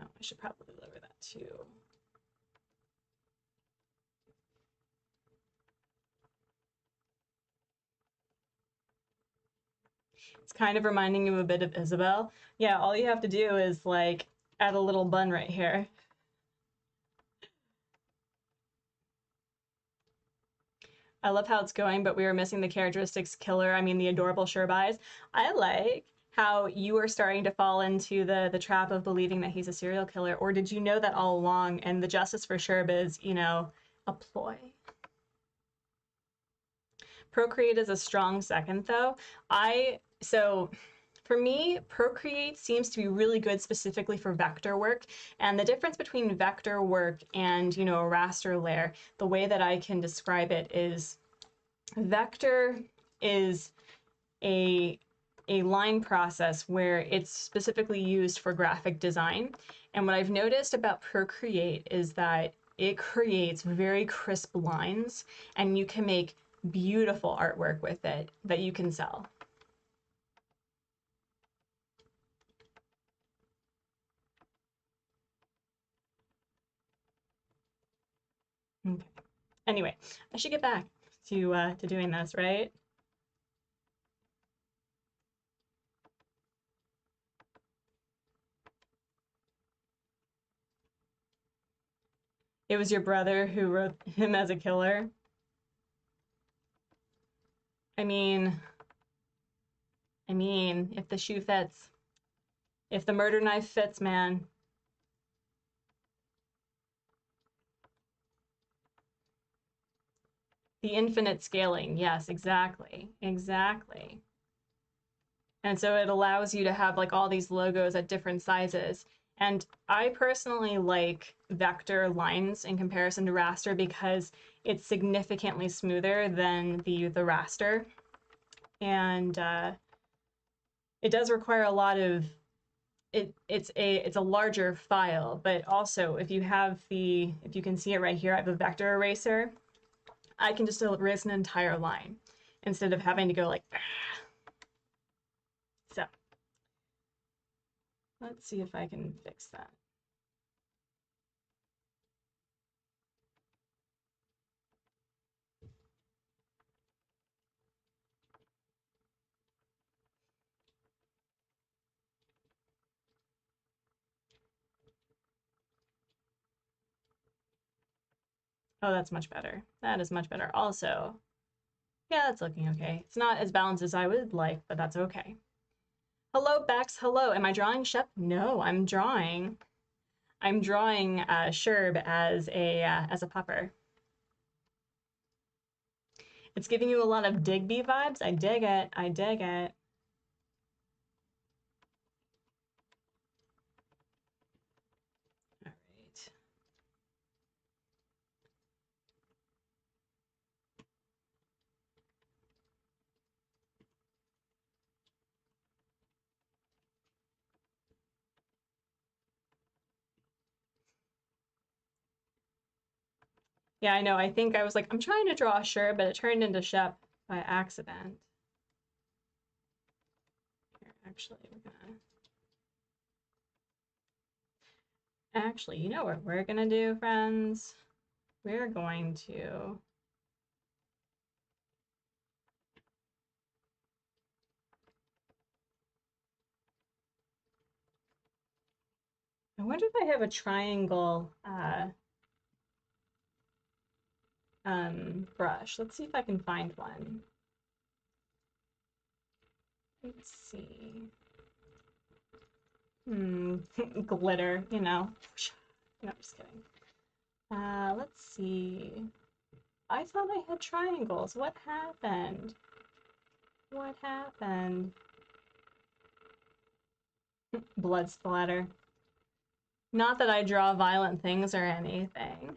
Oh, I should probably lower that too. It's kind of reminding you a bit of Isabel. Yeah, all you have to do is like add a little bun right here. I love how it's going, but we were missing the characteristics killer. I mean, the adorable Sherb eyes. I like how you are starting to fall into the trap of believing that he's a serial killer. Or did you know that all along? And the justice for Sherb is, you know, a ploy. Procreate is a strong second, though. So for me, Procreate seems to be really good specifically for vector work. And the difference between vector work and, you know, a raster layer, the way that I can describe it is vector is a line process where it's specifically used for graphic design. And what I've noticed about Procreate is that it creates very crisp lines, and you can make beautiful artwork with it that you can sell. Okay. Anyway, I should get back to doing this, right? It was your brother who wrote him as a killer. I mean, if the shoe fits, if the murder knife fits, man. The infinite scaling, yes, exactly, exactly. And so it allows you to have like all these logos at different sizes. And I personally like vector lines in comparison to raster because it's significantly smoother than the raster. And it does require a lot of it's a larger file, but also if you can see it right here, I have a vector eraser. I can just erase an entire line instead of having to go like, so let's see if I can fix that. Oh, that's much better. That is much better. Also, yeah, that's looking okay. It's not as balanced as I would like, but that's okay. Hello, Bex. Hello. Am I drawing Shep? No, I'm drawing Sherb as a pupper. It's giving you a lot of Digby vibes. I dig it. I dig it. All right. Yeah, I know. I think I was like, I'm trying to draw Sherb, but it turned into Shep by accident. Here, actually, we're gonna... Actually, you know what we're gonna do, friends? We're going to... I wonder if I have a triangle brush. Let's see if I can find one. Let's see. Glitter, you know. No, I'm just kidding. Let's see. I thought I had triangles. What happened? What happened? Blood splatter. Not that I draw violent things or anything.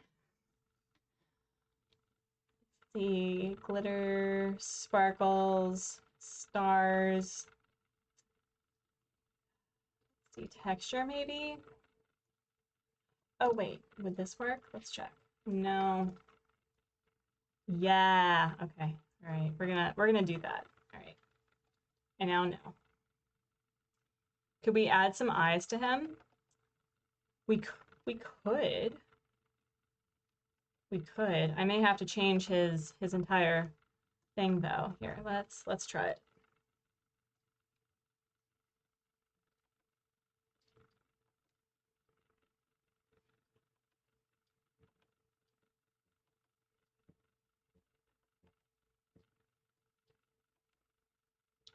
Let's see. Glitter, sparkles, stars. Let's see. Texture, maybe? Oh, wait. Would this work? Let's check. No. Yeah. Okay. All right. We're gonna do that. All right. I now know. Could we add some eyes to him? We could. We could. I may have to change his entire thing though. Here, let's try it.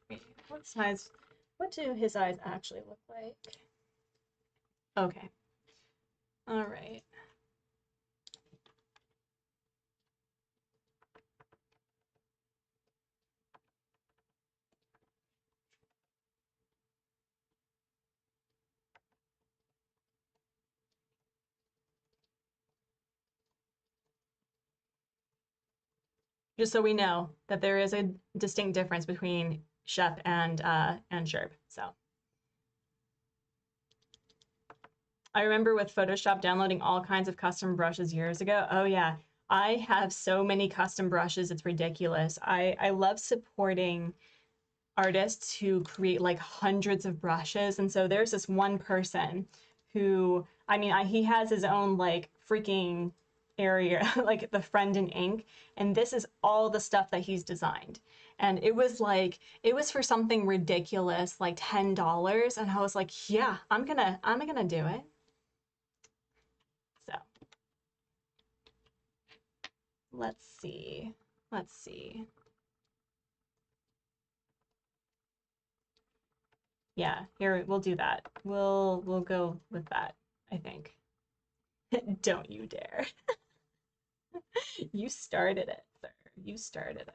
Wait, what do his eyes actually look like? Okay. All right. Just so we know that there is a distinct difference between Shep and Sherb. So I remember with Photoshop downloading all kinds of custom brushes years ago. Oh yeah, I have so many custom brushes, it's ridiculous. I love supporting artists who create like hundreds of brushes. And so there's this one person who, I mean, he has his own like freaking area, like the Friend in Ink. And this is all the stuff that he's designed. And it was for something ridiculous, like $10. And I was like, yeah, I'm gonna do it. So let's see. Yeah, here we'll do that. We'll go with that, I think. Don't you dare. You started it, sir. You started it.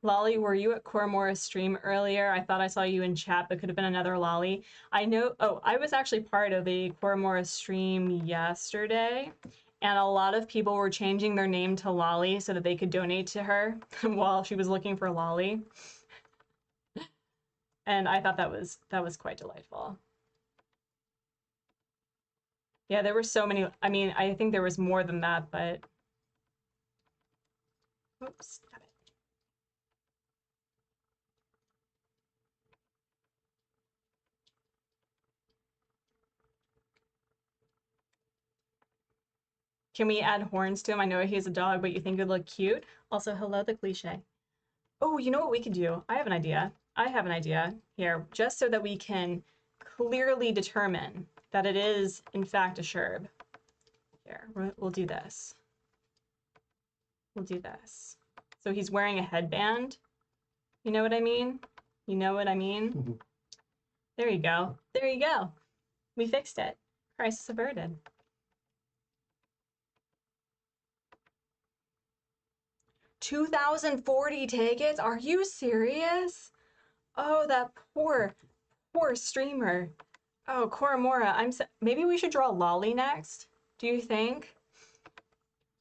Lolly, were you at Coramora's stream earlier? I thought I saw you in chat, but could have been another Lolly. I know, oh, I was actually part of a Coramora stream yesterday, and a lot of people were changing their name to Lolly so that they could donate to her while she was looking for Lolly. And I thought that was quite delightful. Yeah, there were so many. I mean, I think there was more than that, but oops, got it. Can we add horns to him? I know he's a dog, but you think it'd look cute. Also, hello, the cliche. Oh, you know what we could do? I have an idea. Here, just so that we can clearly determine that it is, in fact, a Sherb. Here, we'll do this. We'll do this. So he's wearing a headband. You know what I mean? You know what I mean? There you go. There you go. We fixed it. Crisis averted. $2,040 tickets? Are you serious? Oh, that poor streamer. Oh, Coramora, maybe we should draw Lolly next. Do you think?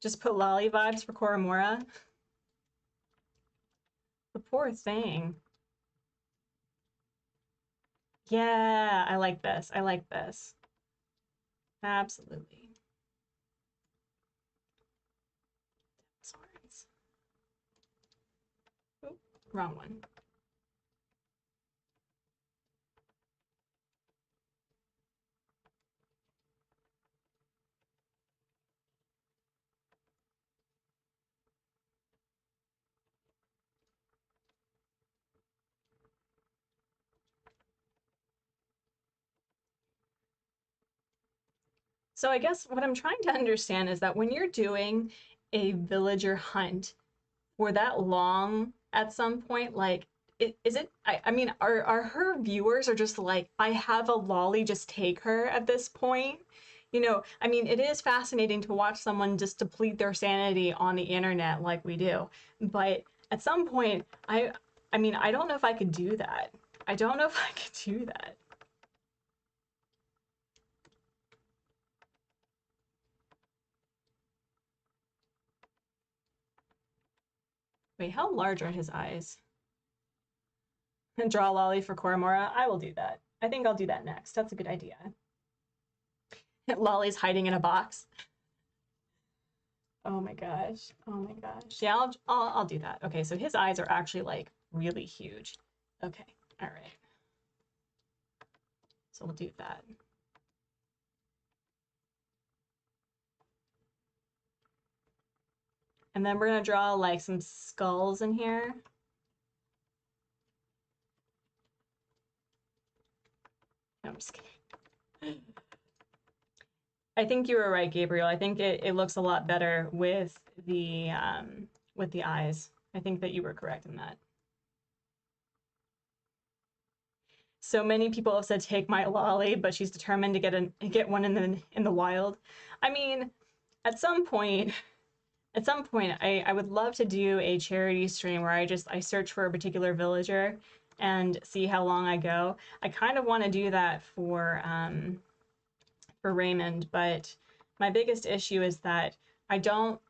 Just put Lolly vibes for Coramora. The poor thing. Yeah, I like this. I like this. Absolutely. Swords. Oh, wrong one. So I guess what I'm trying to understand is that when you're doing a villager hunt for that long at some point, like, is it, I mean, are her viewers are just like, I have a lolly, just take her at this point? You know, I mean, it is fascinating to watch someone just deplete their sanity on the internet like we do. But at some point, I mean, I don't know if I could do that. I don't know if I could do that. Wait, how large are his eyes? And draw a lolly for Koromora? I will do that. I think I'll do that next. That's a good idea. Lolly's hiding in a box. Oh my gosh. Oh my gosh. Yeah, I'll do that. Okay, so his eyes are actually like really huge. Okay. All right. So we'll do that. And then we're gonna draw like some skulls in here. No, I'm just kidding. I think you were right, Gabriel. I think it looks a lot better with the eyes. I think that you were correct in that. So many people have said take my lolly, but she's determined to get one in the wild. I mean, at some point, I would love to do a charity stream where I search for a particular villager and see how long I go. I kind of want to do that for Raymond, but my biggest issue is that I don't.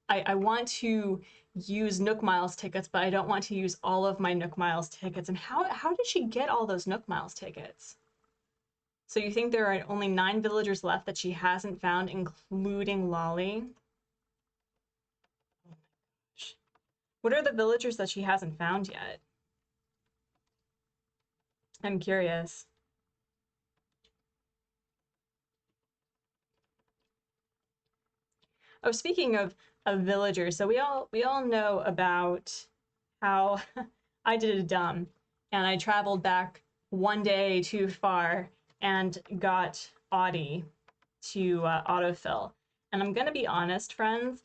I want to use Nook Miles tickets, but I don't want to use all of my Nook Miles tickets. And how did she get all those Nook Miles tickets? So you think there are only 9 villagers left that she hasn't found, including Lolly? Oh my gosh. What are the villagers that she hasn't found yet? I'm curious. Oh, speaking of villagers, so we all know about how I did a dumb and I traveled back one day too far and got Audie to autofill. And I'm gonna be honest, friends,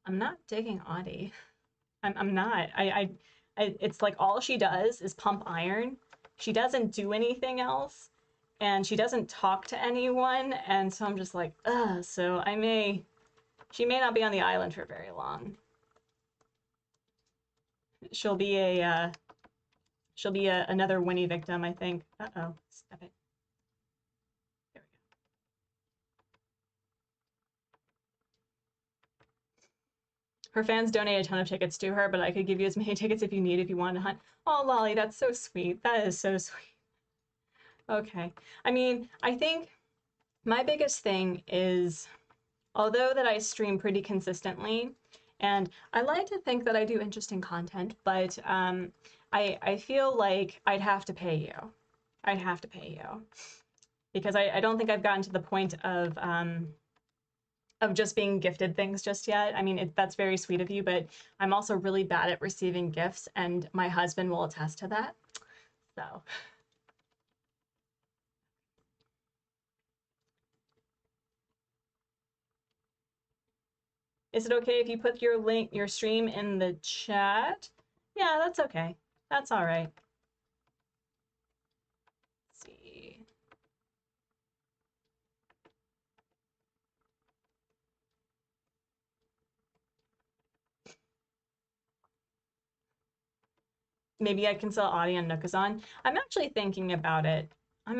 I'm not digging Audie. I'm not. It's like all she does is pump iron. She doesn't do anything else, and she doesn't talk to anyone. And so I'm just like, ugh. So she may not be on the island for very long. She'll be another Winnie victim, I think. Uh-oh, stop it. There we go. Her fans donate a ton of tickets to her, but I could give you as many tickets if you wanted to hunt. Oh, Lolly, that's so sweet. That is so sweet. Okay. I mean, I think my biggest thing is, although that I stream pretty consistently, and I like to think that I do interesting content, but I feel like I'd have to pay you. I'd have to pay you. Because I don't think I've gotten to the point of just being gifted things just yet. I mean, that's very sweet of you, but I'm also really bad at receiving gifts, and my husband will attest to that. So. Is it okay if you put your stream in the chat? Yeah, that's okay. That's all right. Let's see. Maybe I can sell Audie on Nookazon. I'm actually thinking about it. I'm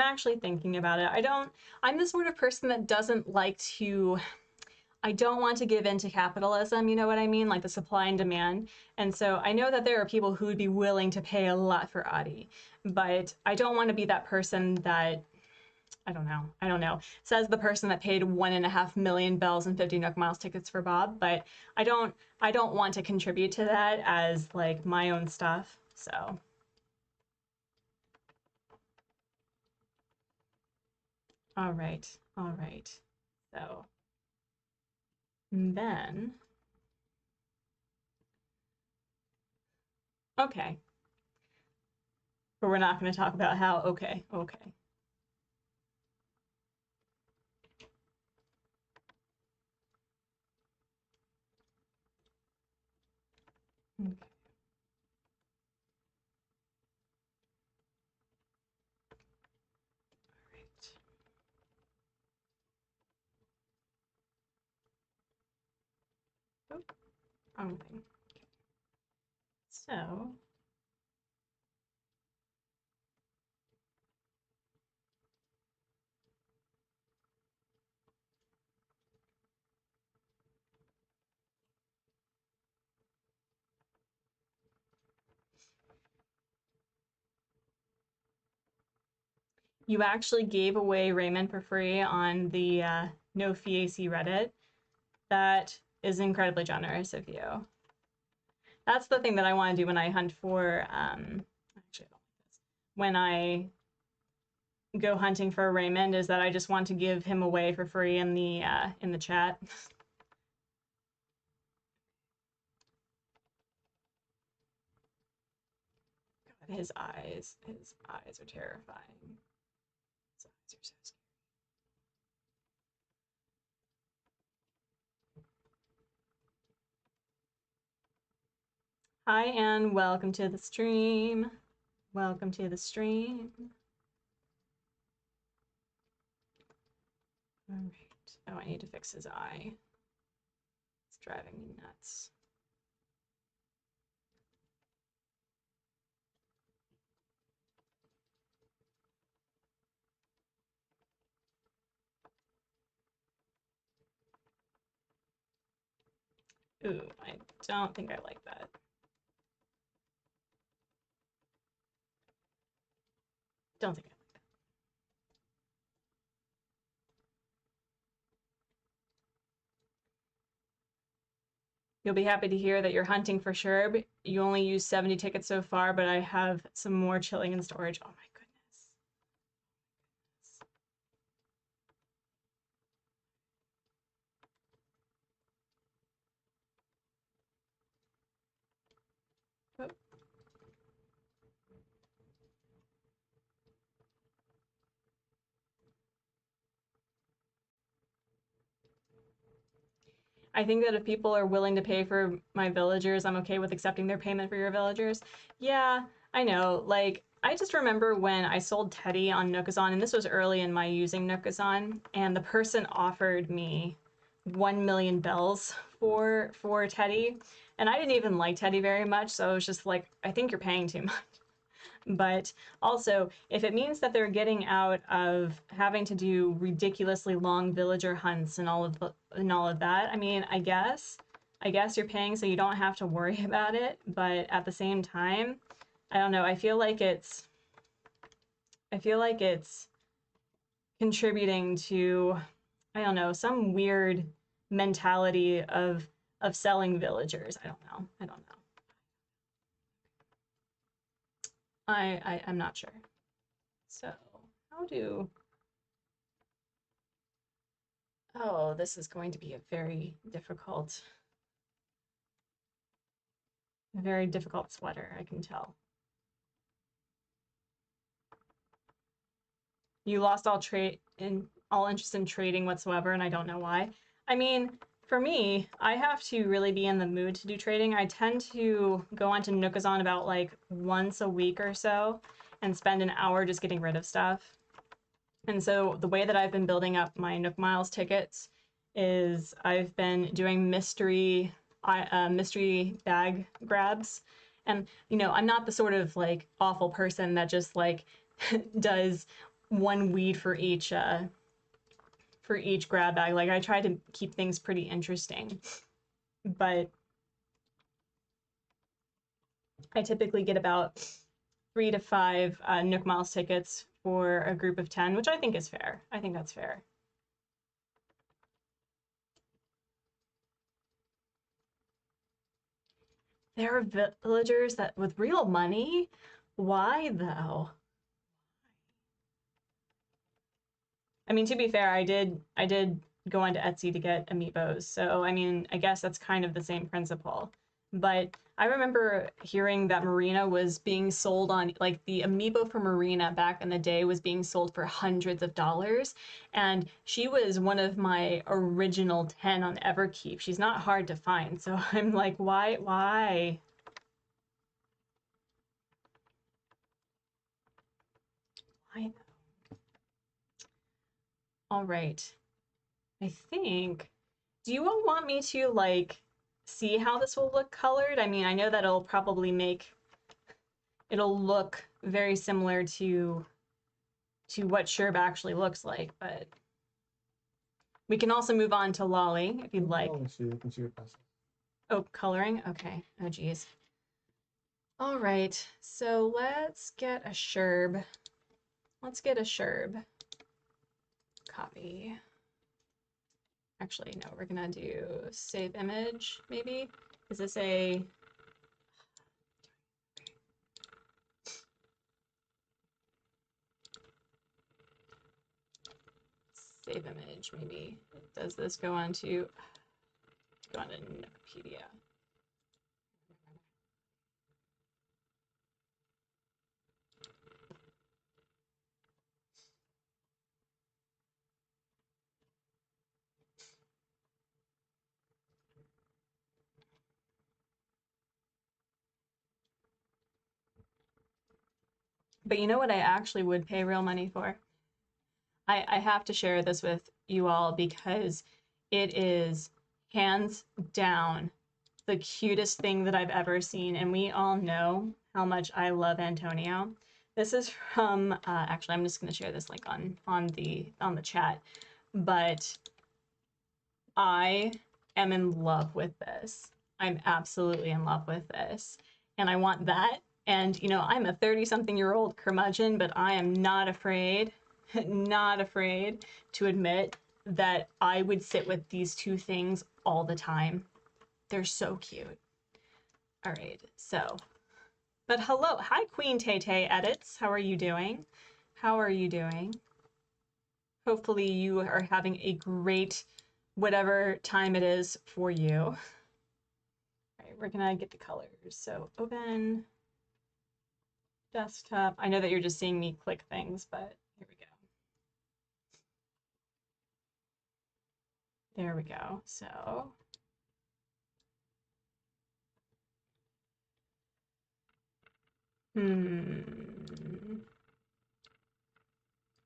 the sort of person that doesn't like to, I don't want to give in to capitalism, you know what I mean? Like the supply and demand. And so I know that there are people who would be willing to pay a lot for Audie, but I don't want to be that person that, I don't know, says the person that paid 1.5 million bells and 50 Nook Miles tickets for Bob, but I don't want to contribute to that as like my own stuff, so. All right. So then, okay. But we're not going to talk about how, okay. Oh, wrong thing. Okay. So you actually gave away Raymond for free on the no fee AC Reddit. That is incredibly generous of you. That's the thing that I want to do when I hunt for, actually, I don't like this. When I go hunting for Raymond, is that I just want to give him away for free in the chat. God, his eyes are terrifying. His eyes are so scary. Hi, and welcome to the stream. Welcome to the stream. All right. Oh, I need to fix his eye. It's driving me nuts. Ooh, I don't think I like that. Don't think I like that. You'll be happy to hear that you're hunting for sure. You only used 70 tickets so far, but I have some more chilling in storage. Oh my goodness. Oh. I think that if people are willing to pay for my villagers, I'm okay with accepting their payment for your villagers. Yeah, I know. Like, I just remember when I sold Teddy on Nookazon, and this was early in my using Nookazon, and the person offered me 1 million bells for Teddy, and I didn't even like Teddy very much, so I was just like, I think you're paying too much. But also, if it means that they're getting out of having to do ridiculously long villager hunts and all of that, I mean, I guess you're paying so you don't have to worry about it. But at the same time, I don't know. I feel like it's contributing to, I don't know, some weird mentality of selling villagers. I don't know. I'm not sure. So how do... Oh, this is going to be a very difficult sweater, I can tell. You lost all interest in trading whatsoever, and I don't know why. I mean, for me, I have to really be in the mood to do trading. I tend to go onto Nookazon about like once a week or so and spend an hour just getting rid of stuff. And so the way that I've been building up my Nook Miles tickets is I've been doing mystery bag grabs. And, you know, I'm not the sort of like awful person that just like does one weed for each grab bag. Like, I try to keep things pretty interesting, but I typically get about 3 to 5 Nook Miles tickets for a group of 10, which I think is fair. I think that's fair. There are villagers that with real money? Why though? I mean, to be fair, I did go onto Etsy to get amiibos, so I mean, I guess that's kind of the same principle. But I remember hearing that Marina was being sold on, like, the amiibo for Marina back in the day was being sold for hundreds of dollars, and she was one of my original 10 on Everkeep. She's not hard to find, so I'm like, why? Why though? All right. I think, do you all want me to like see how this will look colored. I mean, I know that it'll look very similar to what Sherb actually looks like, but we can also move on to Lolly if you'd like. Let's see, you can see your process. Oh, coloring? Okay. Oh, geez. All right, so let's get a Sherb. Let's get a Sherb. Copy. Actually, no, we're gonna do save image, maybe? Is this a... Save image, maybe. Does this go on to Wikipedia? But you know what I actually would pay real money for? I have to share this with you all because it is hands down the cutest thing that I've ever seen, and we all know how much I love Antonio. This is from actually, I'm just going to share this link on the chat, but I am in love with this. I'm absolutely in love with this, and I want that. And you know, I'm a 30-something-year-old curmudgeon, but I am not afraid, not afraid to admit that I would sit with these two things all the time. They're so cute. All right, so, but hello, hi Queen Tay Tay Edits. How are you doing? How are you doing? Hopefully you are having a great whatever time it is for you. All right, we're gonna get the colors. So open desktop. I know that you're just seeing me click things, but here we go. There we go. So I think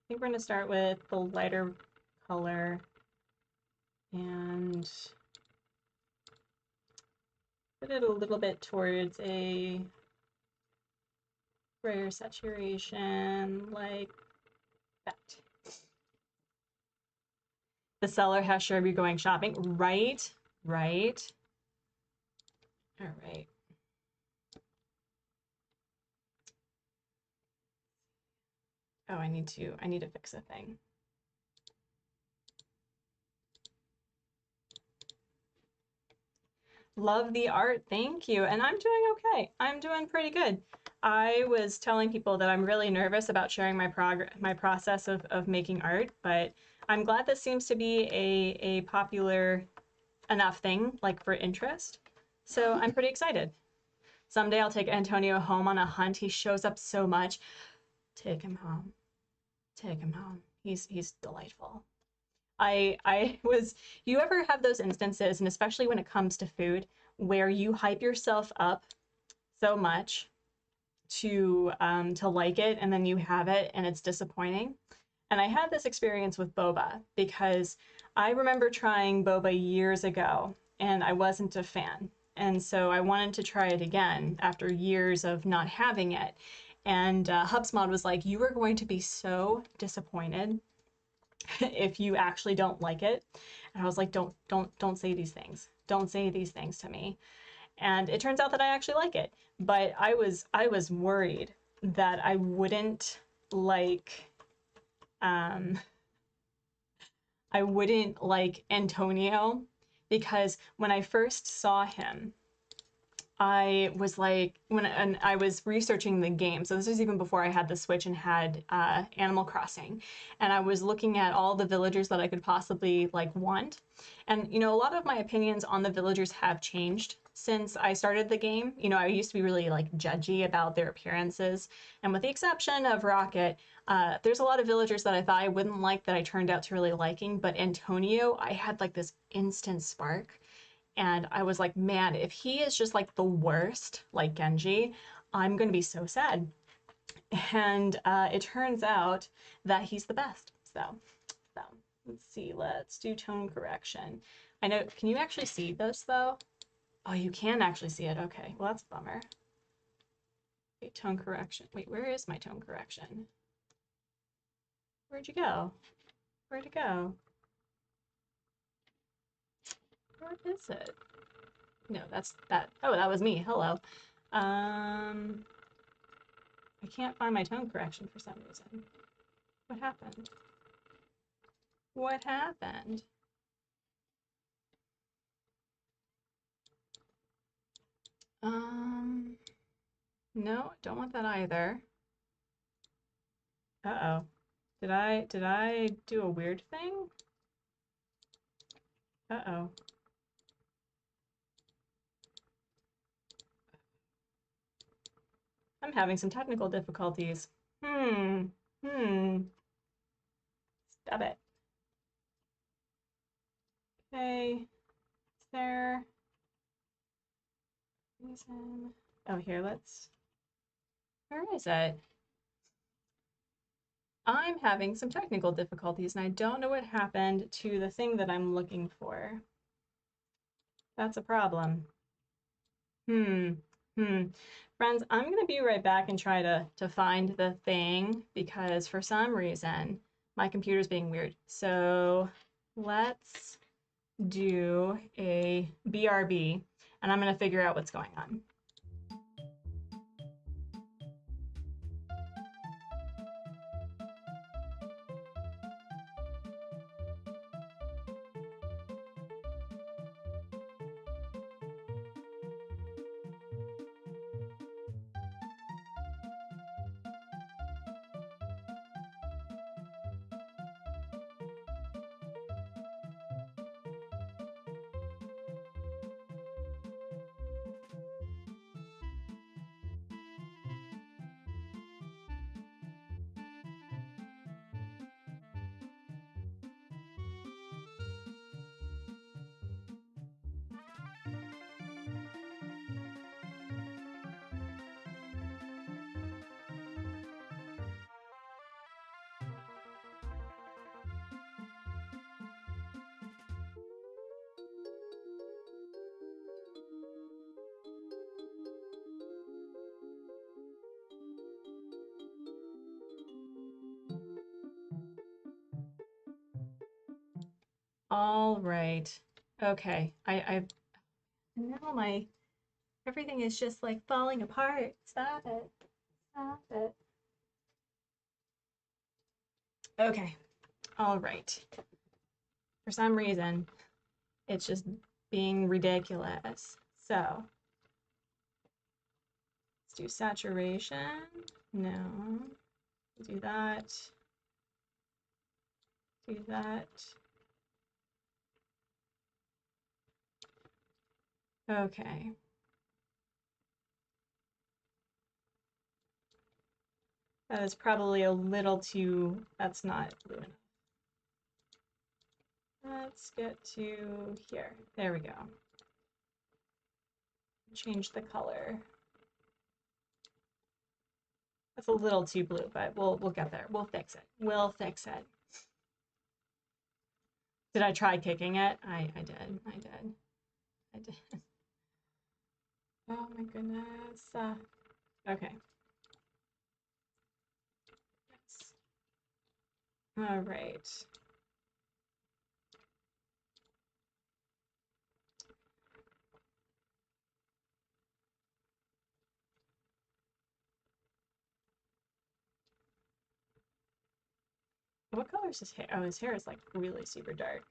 we're going to start with the lighter color and put it a little bit towards a grayer saturation like that. The seller has sure be going shopping. Right, right. All right. Oh, I need to fix a thing. Love the art, thank you. And I'm doing okay. I'm doing pretty good. I was telling people that I'm really nervous about sharing my process of making art, but I'm glad this seems to be a popular enough thing, like for interest. So I'm pretty excited. Someday I'll take Antonio home on a hunt. He shows up so much. Take him home. Take him home. He's delightful. You ever have those instances, and especially when it comes to food, where you hype yourself up so much to like it, and then you have it and it's disappointing? And I had this experience with boba because I remember trying boba years ago and I wasn't a fan. And so I wanted to try it again after years of not having it. And HubSpot was like, you are going to be so disappointed if you actually don't like it. And I was like, don't say these things. Don't say these things to me. And it turns out that I actually like it. But I was worried that I wouldn't like Antonio, because when I first saw him, I was like, and I was researching the game, so this was even before I had the Switch and had Animal Crossing, and I was looking at all the villagers that I could possibly like want. And you know, a lot of my opinions on the villagers have changed since I started the game. You know, I used to be really like judgy about their appearances, and with the exception of Rocket, there's a lot of villagers that I thought I wouldn't like that I turned out to really liking, but Antonio, I had like this instant spark. And I was like, man, if he is just like the worst, like Genji, I'm going to be so sad. And it turns out that he's the best. So let's see. Let's do tone correction. I know, can you actually see this though? Oh, you can actually see it. Okay, well, that's a bummer. Okay, tone correction. Wait, where is my tone correction? Where'd you go? Where'd it go? Where is it? No, that's that. Oh, that was me. Hello. I can't find my tone correction for some reason. What happened? What happened? No, don't want that either. Uh-oh. Did I do a weird thing? Uh-oh. I'm having some technical difficulties. Hmm. Stop it. Okay. Is there reason? Oh, here, let's. Where is it? I'm having some technical difficulties and I don't know what happened to the thing that I'm looking for. That's a problem. Friends, I'm gonna be right back and try to find the thing because for some reason my computer's being weird. So let's do a BRB and I'm gonna figure out what's going on. All right. Okay. I now my everything is just like falling apart. Stop it. Stop it. Okay. All right. For some reason, it's just being ridiculous. So let's do saturation. No. Do that. Do that. Okay. That is probably a little too, that's not blue enough. Let's get to here. There we go. Change the color. That's a little too blue, but we'll get there. We'll fix it. We'll fix it. Did I try kicking it? I did. I did. Oh my goodness. Okay. Yes. All right. What color is his hair? Oh, his hair is like really super dark.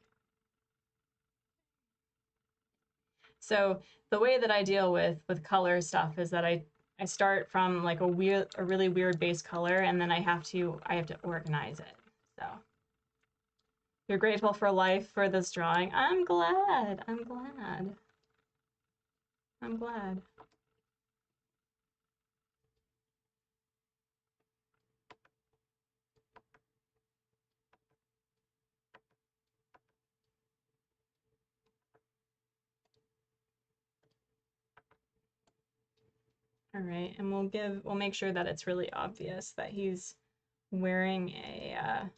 So the way that I deal with color stuff is that I start from like a really weird base color and then I have to organize it. So you're grateful for life for this drawing. I'm glad. I'm glad. I'm glad. All right, and we'll make sure that it's really obvious that he's wearing a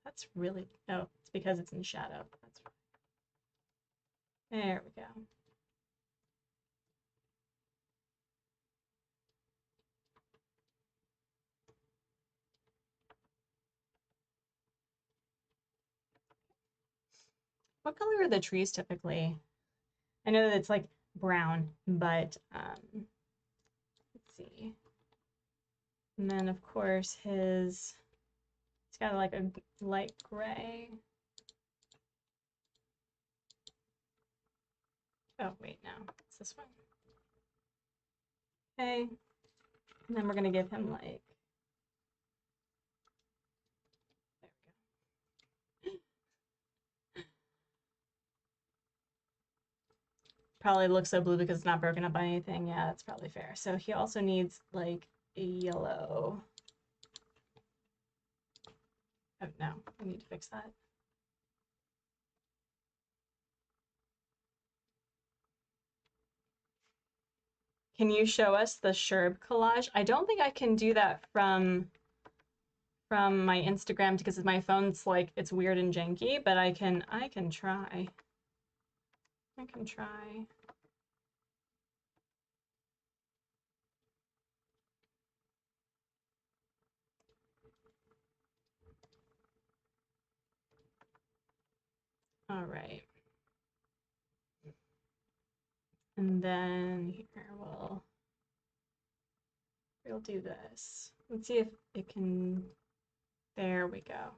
that's really, oh, It's because it's in shadow. That's right. There we go. What color are the trees typically? I know that it's like brown, but let's see. And then of course he's got like a light gray. Oh wait, no, it's this one. Okay, and then we're gonna give him like, there we go. Probably looks so blue because it's not broken up by anything. Yeah, that's probably fair. So he also needs like a yellow. Oh no, I need to fix that. Can you show us the Sherb collage? I don't think I can do that from my Instagram because my phone's like, it's weird and janky, but I can try. I can try. All right. And then here we'll do this. Let's see if it can, there we go.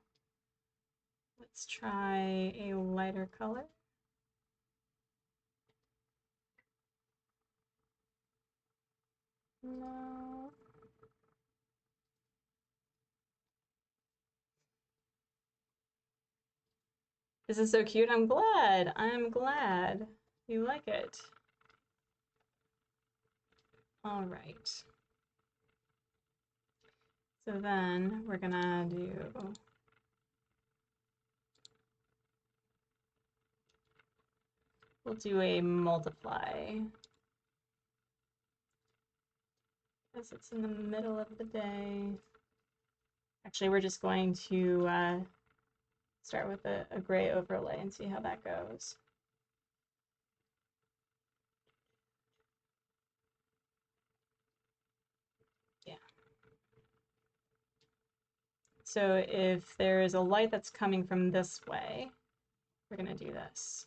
Let's try a lighter color. No. This is so cute. I'm glad. I'm glad you like it. All right. So then we're gonna do, we'll do a multiply. Because it's in the middle of the day. Actually, we're just going to start with a gray overlay and see how that goes. Yeah. So if there is a light that's coming from this way, we're gonna do this.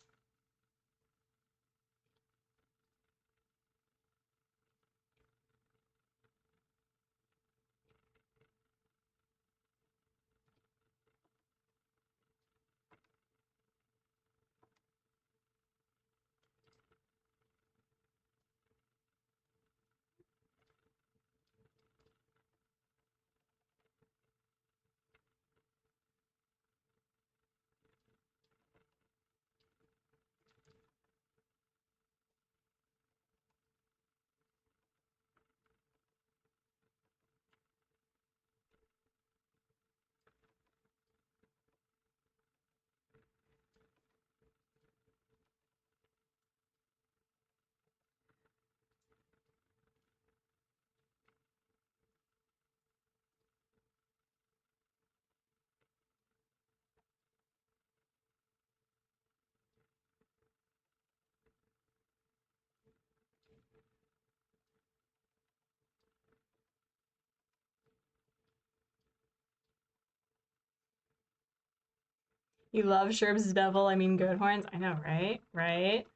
You love Sherb's devil, I mean goat horns. I know, right? Right?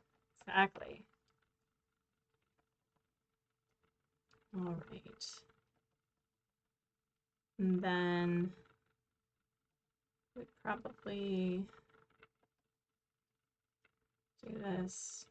Exactly. All right. And then we'd probably do this.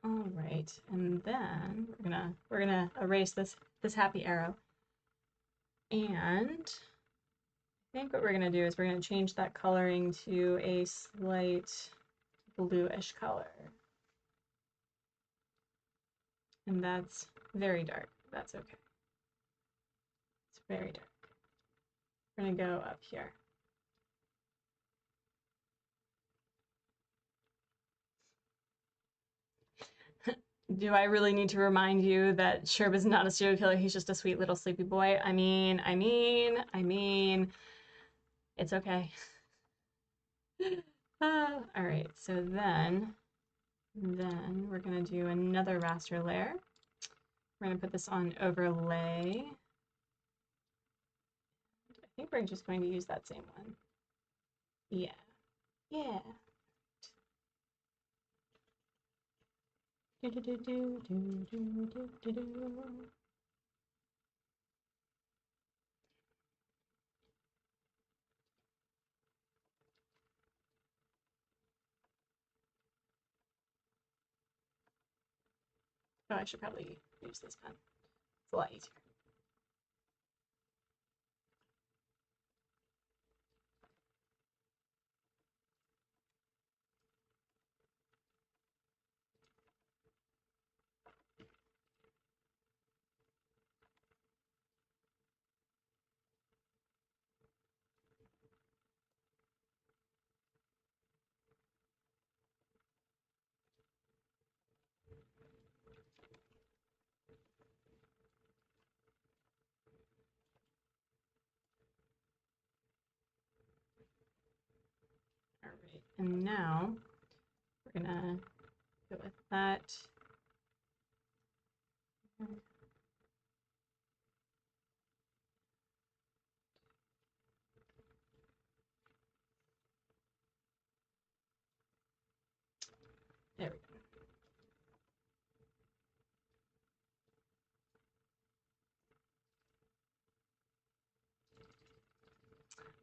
All right, and then we're gonna erase this happy arrow. And I think what we're going to do is we're going to change that coloring to a slight bluish color. And that's very dark. That's okay. It's very dark. We're going to go up here. Do I really need to remind you that Sherb is not a serial killer? He's just a sweet little sleepy boy. I mean, it's okay. All right, so then we're gonna do another raster layer. We're gonna put this on overlay. I think we're just going to use that same one. Yeah, yeah. Do, do, do, do, do, do, do, do, do. Oh, I should probably use this pen. It's a lot easier. All right, and now we're gonna go with that. There we go.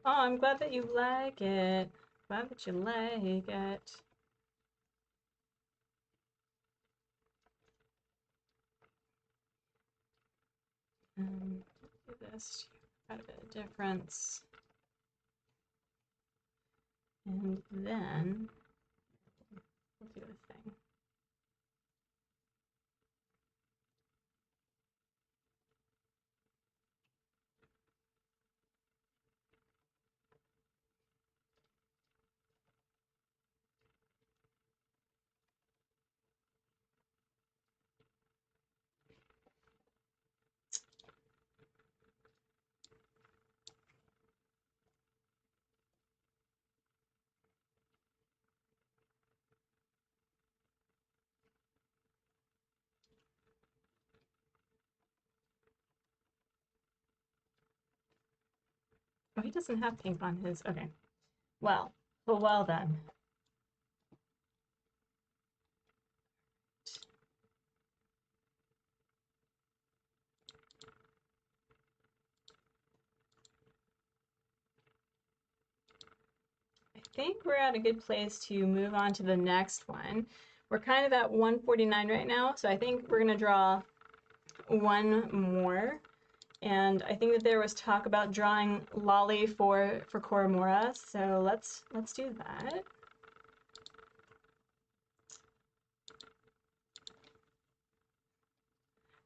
Oh, I'm glad that you like it. Glad that you like it. Do this, quite a bit of difference. And then we'll do a thing. Oh, he doesn't have pink on his. Okay. Well then. I think we're at a good place to move on to the next one. We're kind of at 149 right now, so I think we're gonna draw one more. And I think that there was talk about drawing Lolly for Koromora, so let's do that.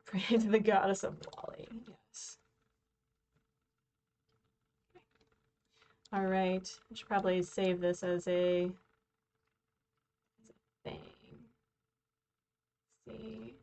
Pray to the goddess of Lolly, yes. All right, I should probably save this as a thing. Let's see.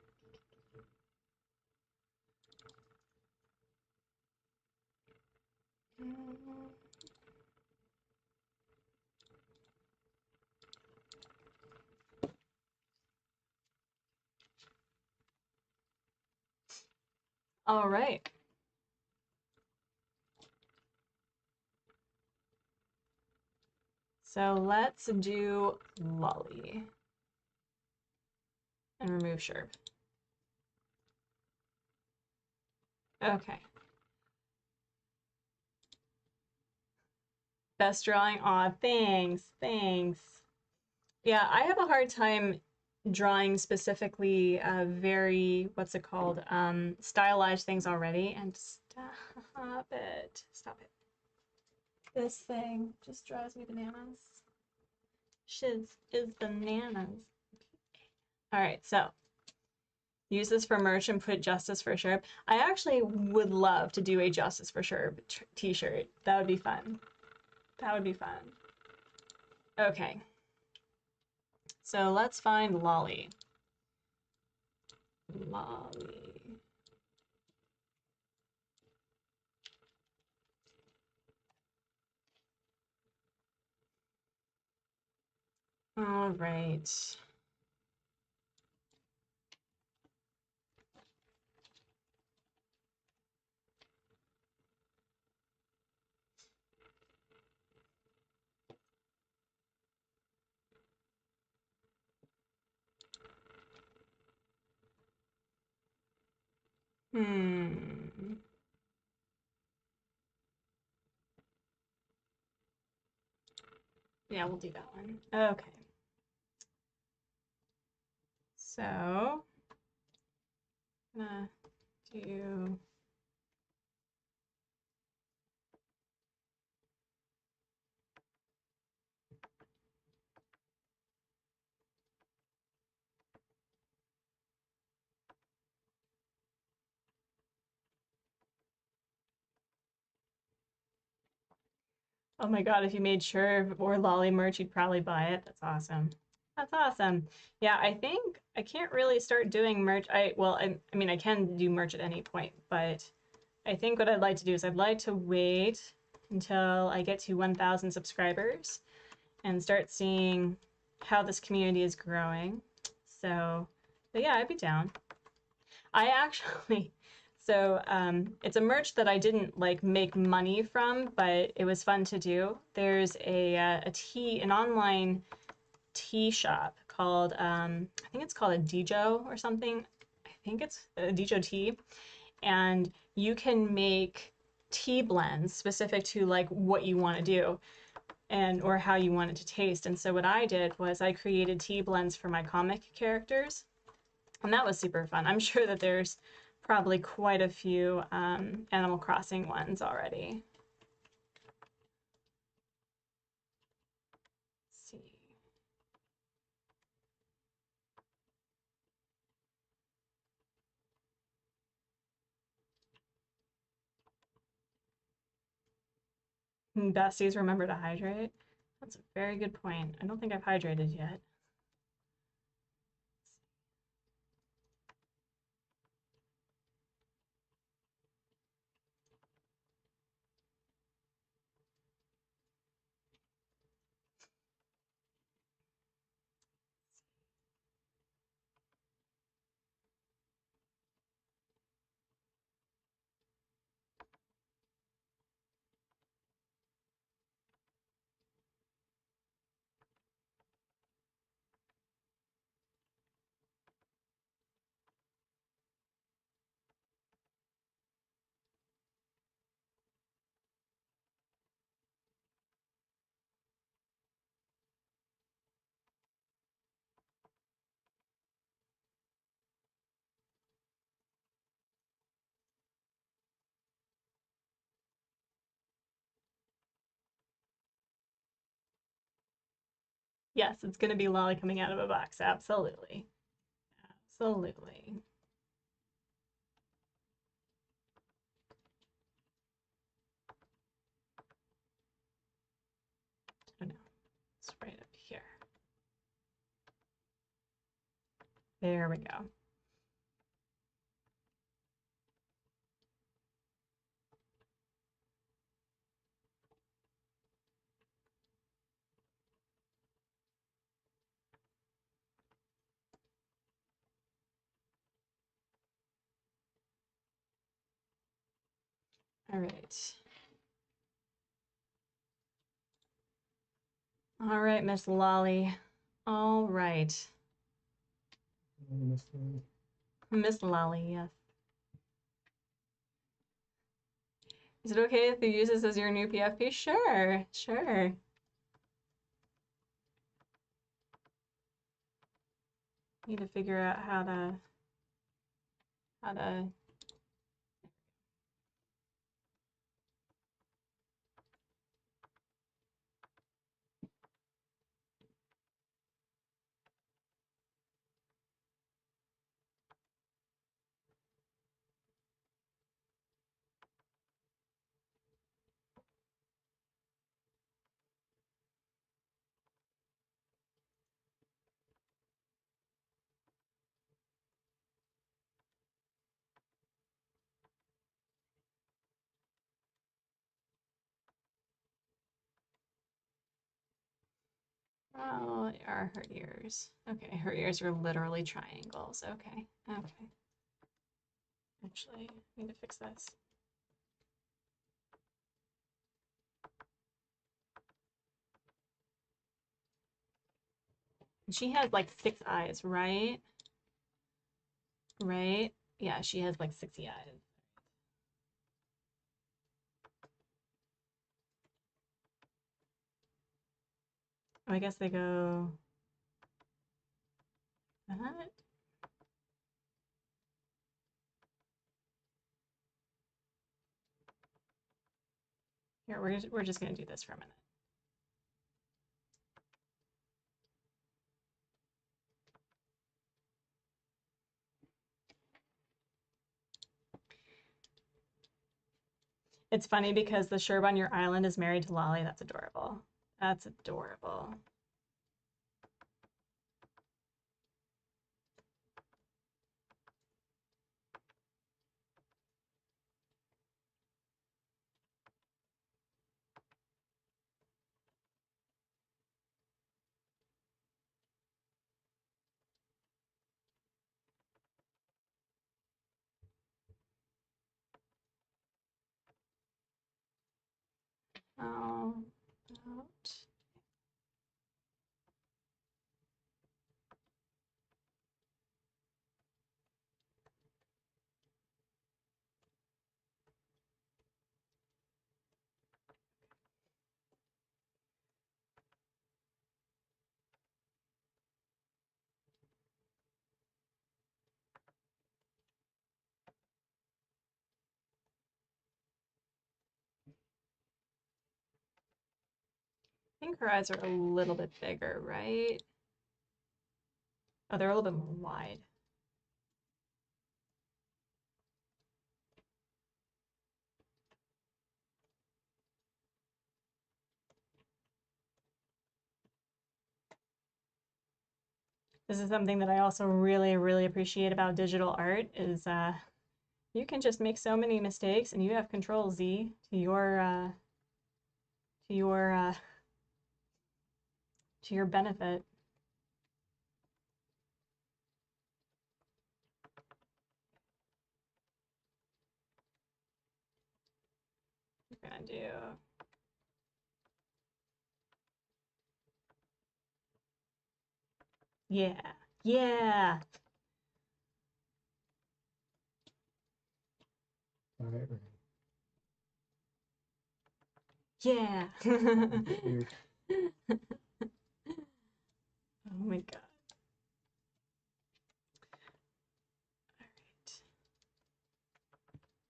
All right. So let's do Lolly and remove Sherb. Okay. Best drawing? Aw, thanks, thanks. Yeah, I have a hard time drawing specifically very, what's it called, stylized things already, and Stop it. Stop it. This thing just drives me bananas. Shiz is bananas. All right, so use this for merch and put Justice for Sure. I actually would love to do a Justice for Sure t-shirt. That would be fun. That would be fun. Okay. So let's find Lolly. Lolly. All right. Yeah, we'll do that one. Okay. So, I'm gonna do... Oh my god, if you made sure or Lolly merch, you'd probably buy it. That's awesome. That's awesome. Yeah, I think I can't really start doing merch. I mean, I can do merch at any point, but I think what I'd like to do is I'd like to wait until I get to 1,000 subscribers and start seeing how this community is growing. So, but yeah, I'd be down. I actually, it's a merch that I didn't like make money from, but it was fun to do. There's an online tea shop called, I think it's called a Dijo or something. I think it's a Dijo tea. And you can make tea blends specific to like what you want to do and or how you want it to taste. And so what I did was I created tea blends for my comic characters. And that was super fun. I'm sure that there's probably quite a few Animal Crossing ones already. Let's see. Besties, remember to hydrate. That's a very good point. I don't think I've hydrated yet. Yes, it's going to be Lolly coming out of a box. Absolutely. Absolutely. Oh no, it's right up here. There we go. All right. All right, Miss Lolly. All right. Miss Lolly, yes. Is it okay if you use this as your new PFP? Sure, sure. Need to figure out how to How are her ears? Okay, her ears are literally triangles. Okay, okay. Actually, I need to fix this. She has like 6 eyes, right? Right? Yeah, she has like 60 eyes. Oh, I guess they go that. Here, we're just gonna do this for a minute. It's funny because the Sherb on your island is married to Lolly. That's adorable. That's adorable. Oh, out. I think her eyes are a little bit bigger, right? Oh, they're a little bit more wide. This is something that I also really, really appreciate about digital art is you can just make so many mistakes and you have Control Z to your to your benefit. We're gonna do yeah, yeah. All right. Yeah. Weird. Oh my god. All right.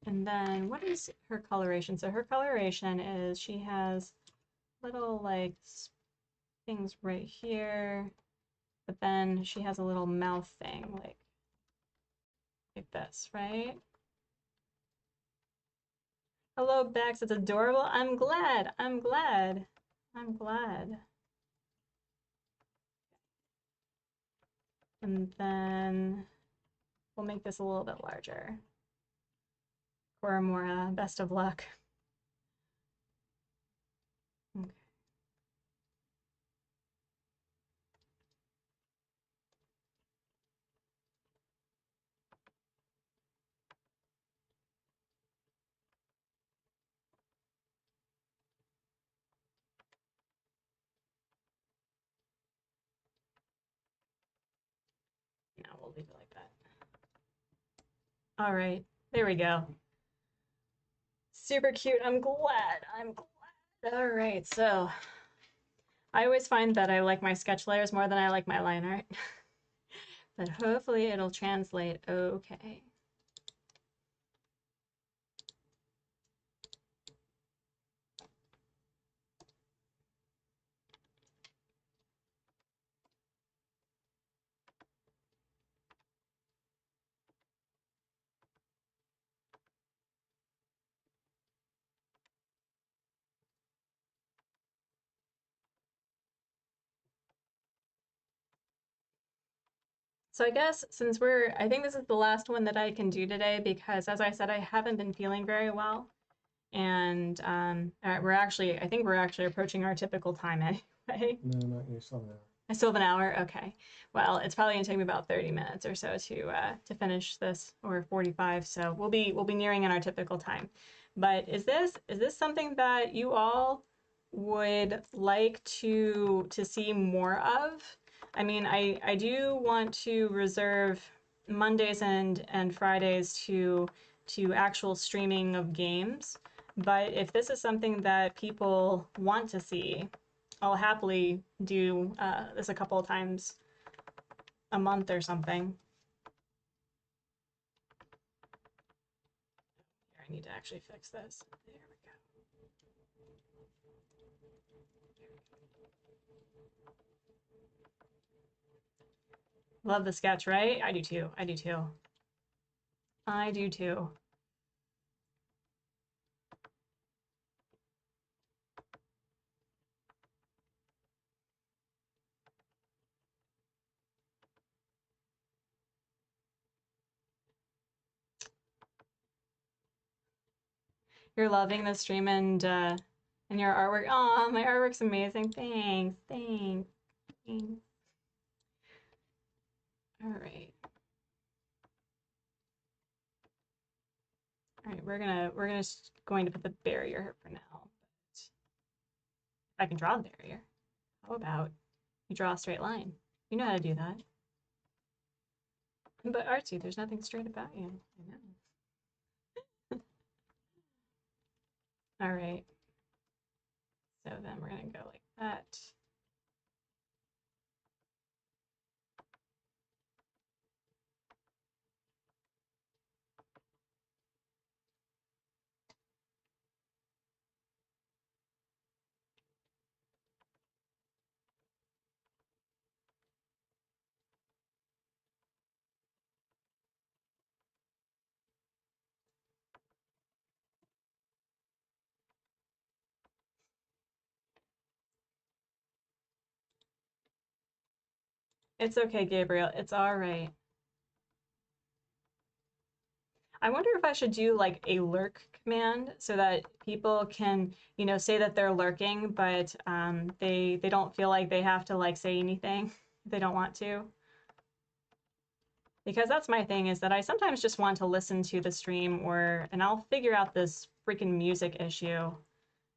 And then what is her coloration? So her coloration is she has little like things right here, but then she has a little mouth thing like this, right? Hello, Bex. It's adorable. I'm glad. I'm glad. I'm glad. And then we'll make this a little bit larger. Koramora, best of luck. Okay. Now we'll leave it like that. All right, there we go. Super cute. I'm glad. I'm glad. All right, so I always find that I like my sketch layers more than I like my line art. But hopefully it'll translate okay. So I guess since I think this is the last one that I can do today because as I said, I haven't been feeling very well. And I think we're actually approaching our typical time anyway. way? No, not you. Still there. I still have an hour. Okay. Well, it's probably gonna take me about 30 minutes or so to finish this, or 45. So we'll be nearing in our typical time. But is this something that you all would like to see more of? I mean, I do want to reserve Mondays and Fridays to actual streaming of games. But if this is something that people want to see, I'll happily do this a couple of times a month or something. Here, I need to actually fix this. There we go. Love the sketch, right? I do too. I do too. I do too. You're loving the stream and your artwork. Oh, my artwork's amazing. Thanks. Thanks. Thanks. All right. All right, we're going to put the barrier for now. But if I can draw the barrier, how about you draw a straight line? You know how to do that. But Artsy, there's nothing straight about you. I know. All right. So then we're gonna go like that. It's okay, Gabriel. It's all right. I wonder if I should do like a lurk command so that people can, say that they're lurking, but they don't feel like they have to like say anything if they don't want to. Because that's my thing, is that I sometimes just want to listen to the stream, and I'll figure out this freaking music issue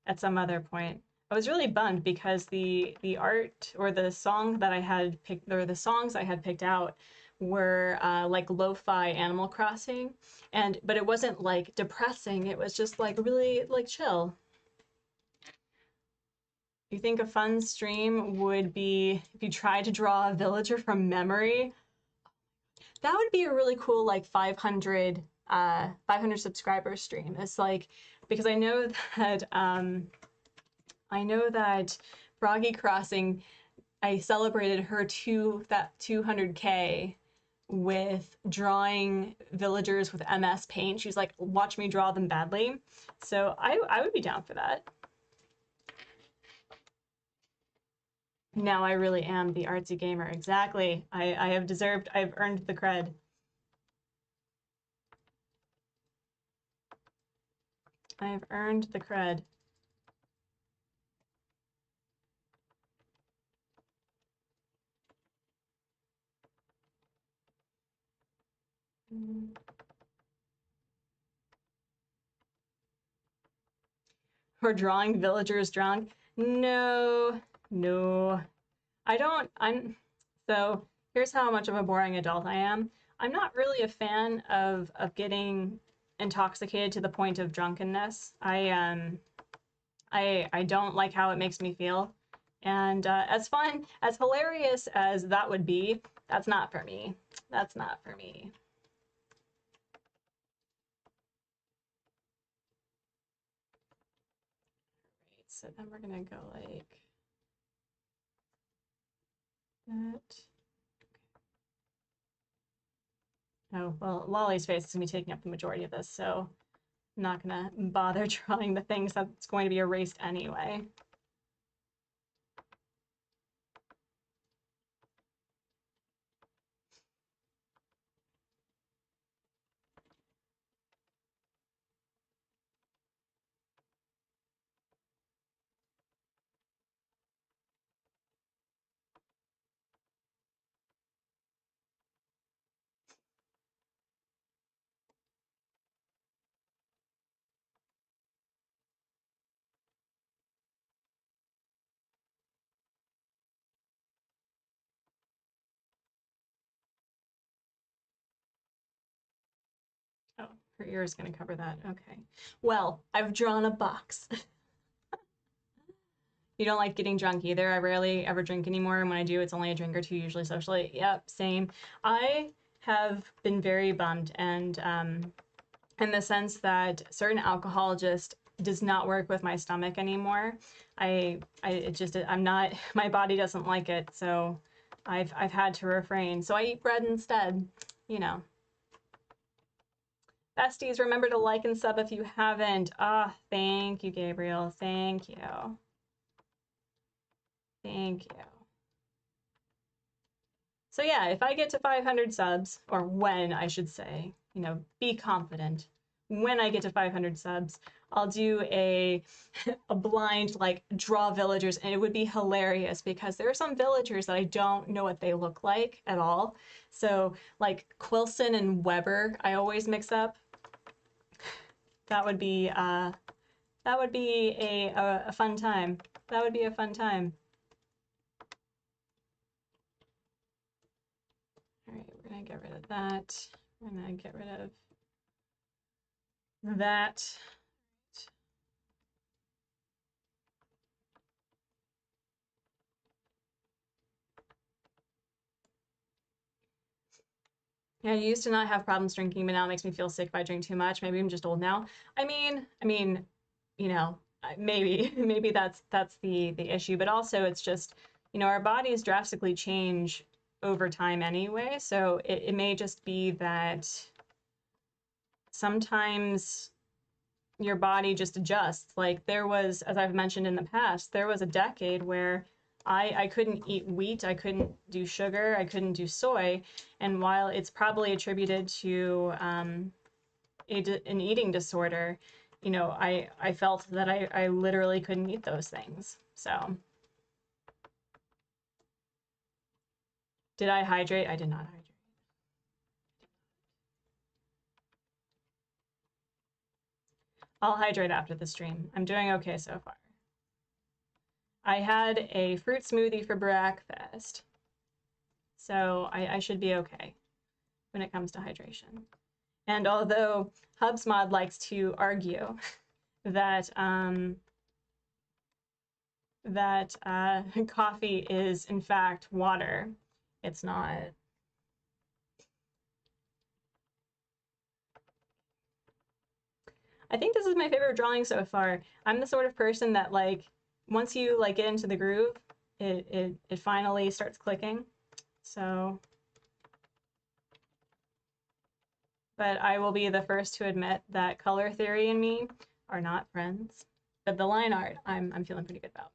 at some other point. I was really bummed because the art, or the song that I had picked, or the songs I had picked out, were like lo-fi Animal Crossing, but it wasn't like depressing. It was just like really like chill. You think a fun stream would be if you tried to draw a villager from memory? That would be a really cool like 500 subscriber stream. It's like, because I know that Froggy Crossing, I celebrated her that 200K with drawing villagers with MS Paint. She's like, watch me draw them badly. So I would be down for that. Now I really am the artsy gamer. Exactly. I've earned the cred. I've earned the cred. Or drawing villagers drunk. No, no. So here's how much of a boring adult I am. I'm not really a fan of getting intoxicated to the point of drunkenness. I don't like how it makes me feel. And as fun, as hilarious as that would be, that's not for me. That's not for me. Right, so then we're gonna go like that. Oh, well, Lolly's face is gonna be taking up the majority of this, so I'm not gonna bother drawing the things that's going to be erased anyway. Her ear is going to cover that. Okay. Well, I've drawn a box. You don't like getting drunk either. I rarely ever drink anymore, and when I do, it's only a drink or two, usually socially. Yep, same. I have been very bummed, and in the sense that certain alcohol just does not work with my stomach anymore. I'm not, my body doesn't like it, so I've had to refrain. So I eat bread instead, you know. Besties, remember to like and sub if you haven't. Ah, thank you, Gabriel. Thank you. Thank you. So yeah, if I get to 500 subs, or when I should say, you know, be confident. When I get to 500 subs, I'll do a blind, like, draw villagers, and it would be hilarious because there are some villagers that I don't know what they look like at all. So, like, Quilson and Weber, I always mix up. That would be a fun time. That would be a fun time. All right, we're gonna get rid of that. We're gonna get rid of that. Yeah, I used to not have problems drinking, but now it makes me feel sick if I drink too much. Maybe I'm just old now. I mean, you know, maybe that's the issue, but also it's just, you know, our bodies drastically change over time anyway, so it may just be that sometimes your body just adjusts. Like there was, as I've mentioned in the past, there was a decade where I couldn't eat wheat, I couldn't do sugar, I couldn't do soy, and while it's probably attributed to an eating disorder, you know, I felt that I literally couldn't eat those things. So, did I hydrate? I did not hydrate. I'll hydrate after the stream. I'm doing okay so far. I had a fruit smoothie for breakfast, so I should be okay when it comes to hydration. And although HubsMod likes to argue that coffee is in fact water, it's not. I think this is my favorite drawing so far. I'm the sort of person that, like, once you like get into the groove, it finally starts clicking. So, but I will be the first to admit that color theory and me are not friends. But the line art, I'm feeling pretty good about.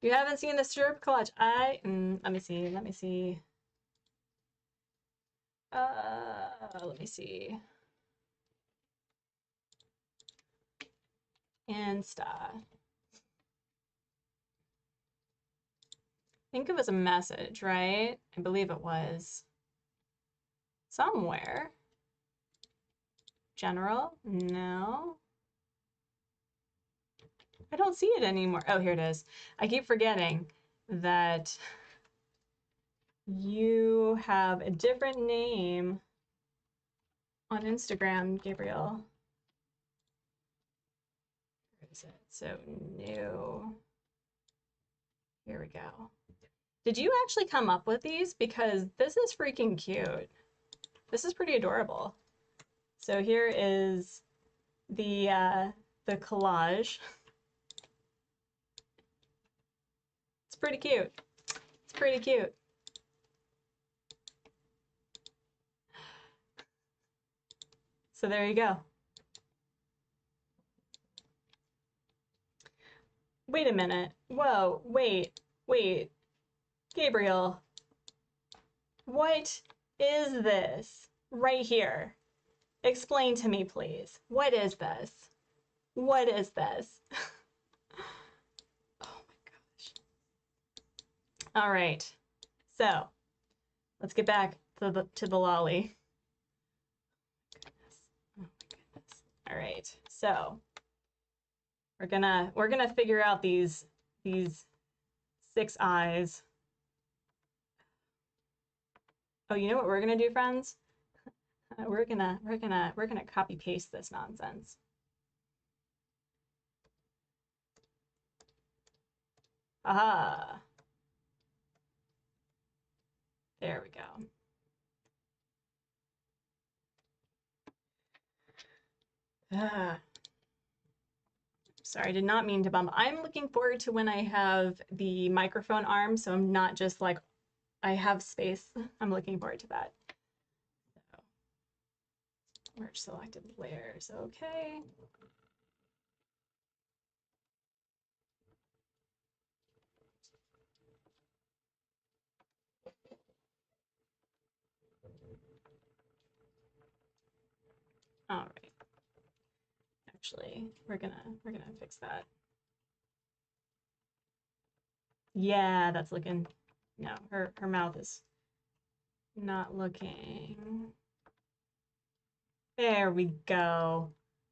You haven't seen the strip collage? Let me see. Let me see. Insta. I think it was a message, right? I believe it was. Somewhere. General? No. I don't see it anymore. Oh, here it is. I keep forgetting that you have a different name on Instagram, Gabriel. Where is it? So new. Here we go. Did you actually come up with these? Because this is freaking cute. This is pretty adorable. So here is the collage. It's pretty cute. It's pretty cute. So there you go. Wait a minute. Whoa, wait. Gabriel, what is this right here? Explain to me, please. What is this? What is this? Oh my gosh. All right. So, let's get back to the lolly. Oh my goodness. All right. So, we're gonna figure out these 6 eyes. Oh, you know what we're gonna do, friends? We're gonna copy paste this nonsense. Aha. There we go. Ah. Sorry, I did not mean to bump. I'm looking forward to when I have the microphone arm, so I'm not just like, I have space. I'm looking forward to that. So, merge selected layers, okay. All right. Actually, we're gonna fix that. Yeah, that's looking, no, her mouth is not looking. There we go.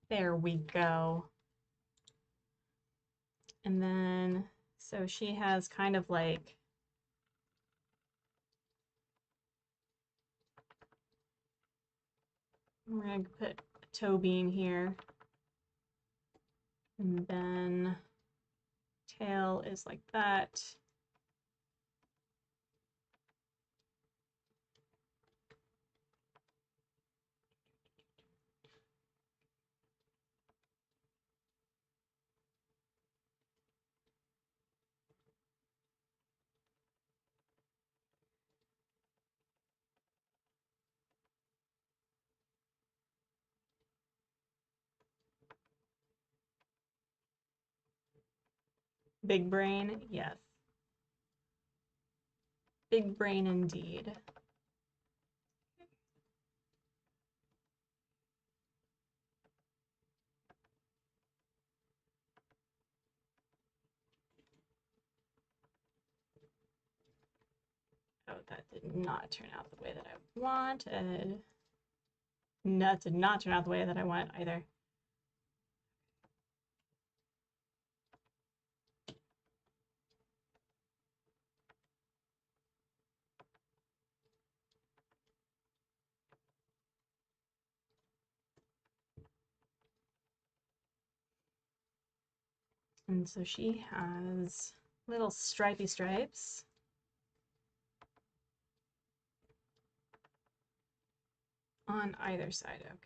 There we go. And then, so she has kind of like, we're gonna put a toe beam here. And then tail is like that. Big brain, yes. Big brain indeed. Oh, that did not turn out the way that I wanted. That did not turn out the way that I want either. And so she has little stripy stripes. On either side, okay.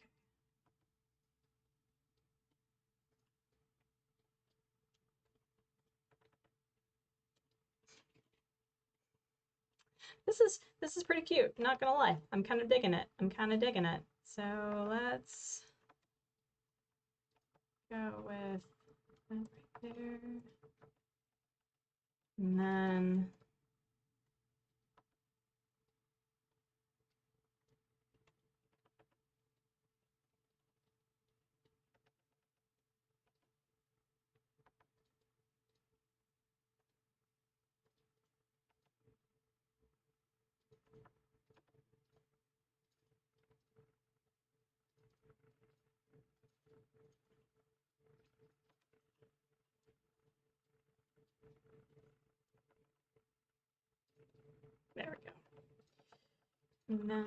This is pretty cute, not gonna lie. I'm kind of digging it. I'm kind of digging it. So let's go with that right there. And then there we go. And then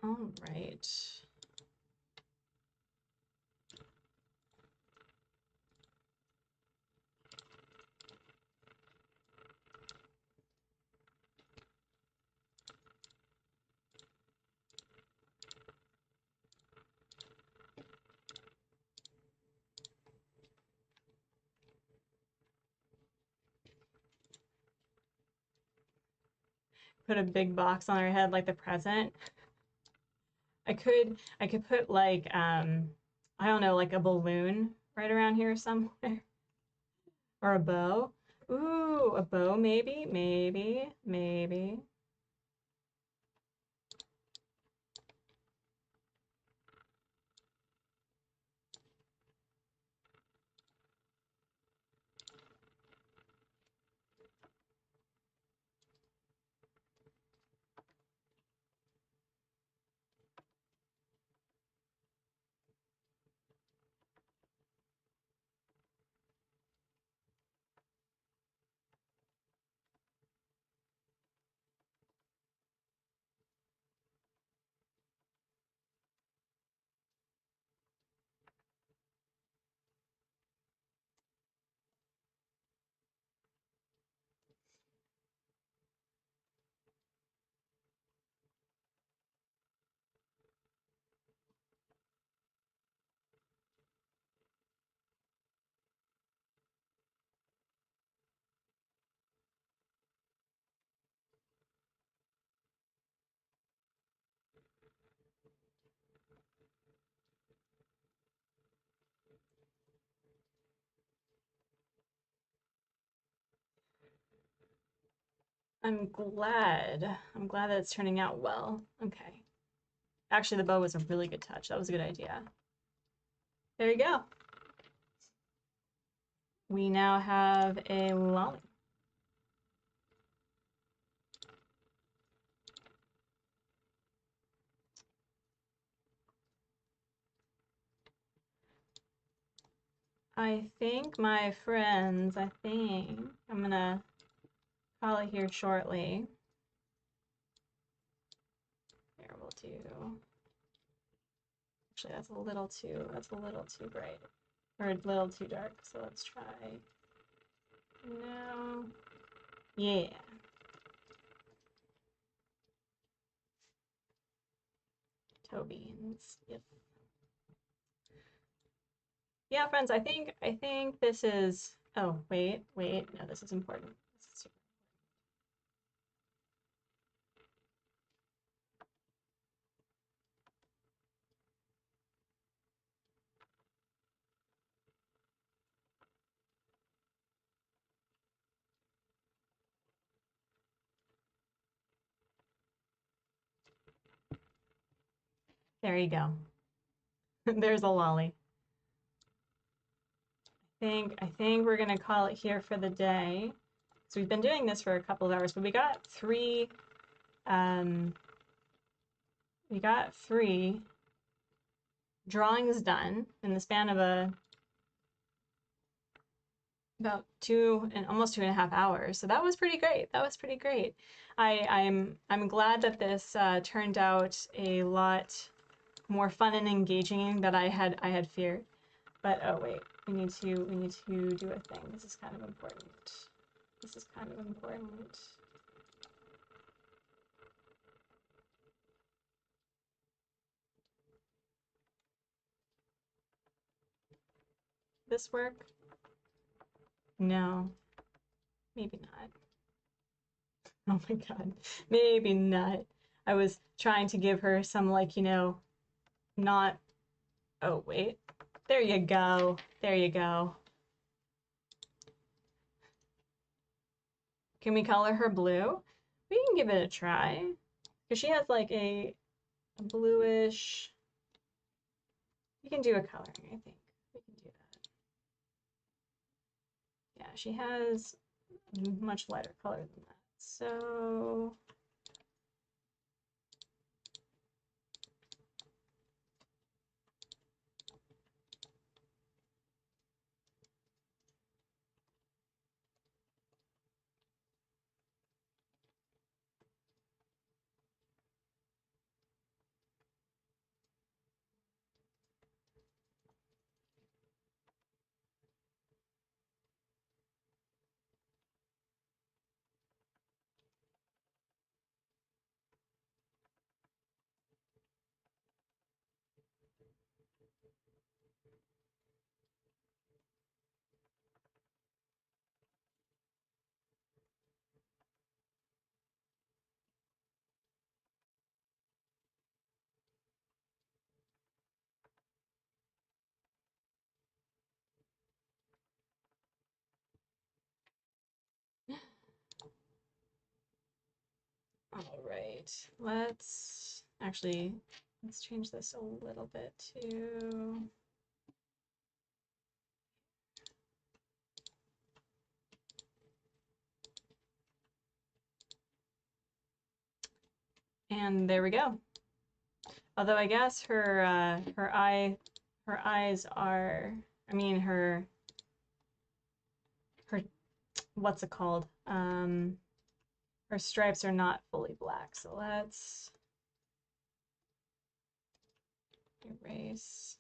All right. Put a big box on her head like the present. I could put like I don't know, like a balloon right around here somewhere. Or a bow. Ooh, a bow maybe, maybe. I'm glad. I'm glad that it's turning out well. Okay. Actually, the bow was a really good touch. That was a good idea. There you go. We now have a lolly. I think, my friends, I think I'm gonna call it here shortly. Here we'll do. Actually, that's a little too bright. Or a little too dark, so let's try. No. Yeah. Toe beans. Yep. Yeah, friends, I think this is, oh, wait, no, this is important. This is super. There you go. There's a lolly. I think we're gonna call it here for the day. So we've been doing this for a couple of hours, but we got three drawings done in the span of about almost 2.5 hours. So that was pretty great. That was pretty great. I'm glad that this turned out a lot more fun and engaging than I had feared. But oh wait, we need to do a thing. This is kind of important. This is kind of important. This work? No. Maybe not. Oh my god. Maybe not. I was trying to give her some, like, you know, not... Oh, wait. There you go. There you go. Can we color her blue? We can give it a try. Because she has, like, a bluish... We can do a coloring, I think. We can do that. Yeah, she has much lighter color than that. So... right, let's change this a little bit too. And there we go. Although I guess her eyes are, I mean her what's it called? Her stripes are not fully black. So let's erase.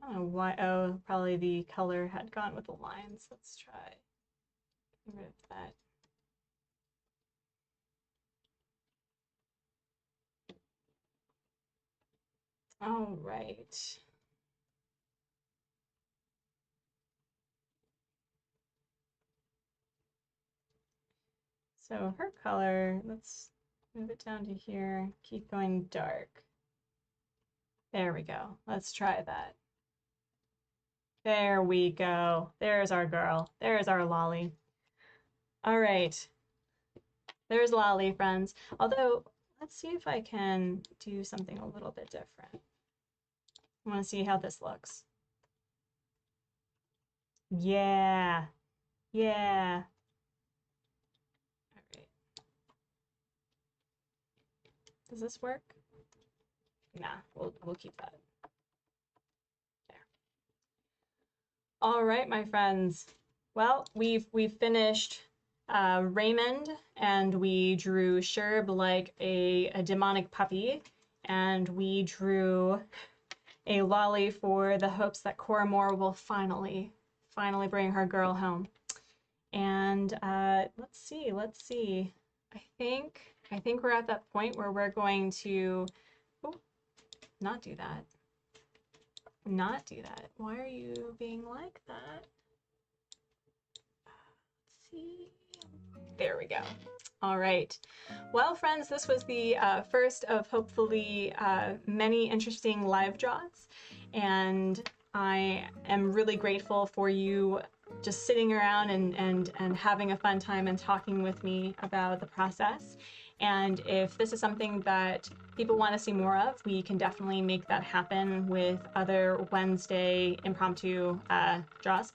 I don't know why. Oh, probably the color had gone with the lines. Let's try get rid of that. All right. So her color, let's move it down to here. Keep going dark. There we go. Let's try that. There we go. There's our girl. There's our Lolly. All right. There's Lolly, friends. Although, let's see if I can do something a little bit different. I want to see how this looks. Yeah. Yeah. All right. Does this work? Nah, we'll keep that. There. All right, my friends. Well, we've finished Raymond, and we drew Sherb like a demonic puppy, and we drew a Lolly for the hopes that Cora Moore will finally bring her girl home. And let's see. I think we're at that point where we're going to not do that. Not do that. Why are you being like that? Let's see. There we go. All right. Well, friends, this was the first of hopefully many interesting live draws, and I am really grateful for you just sitting around and having a fun time and talking with me about the process. And if this is something that people want to see more of, we can definitely make that happen with other Wednesday impromptu draws.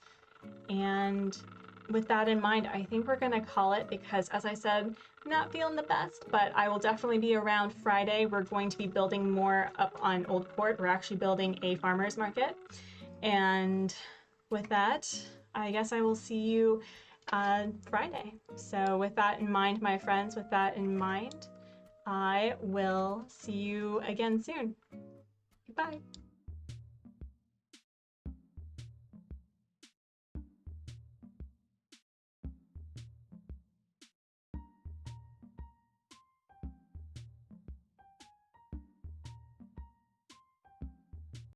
And with that in mind, I think we're gonna call it because, as I said, I'm not feeling the best, but I will definitely be around Friday. We're going to be building more up on Old Port. We're actually building a farmer's market. And with that, I guess I will see you Friday. So with that in mind, my friends, with that in mind, I will see you again soon. Goodbye.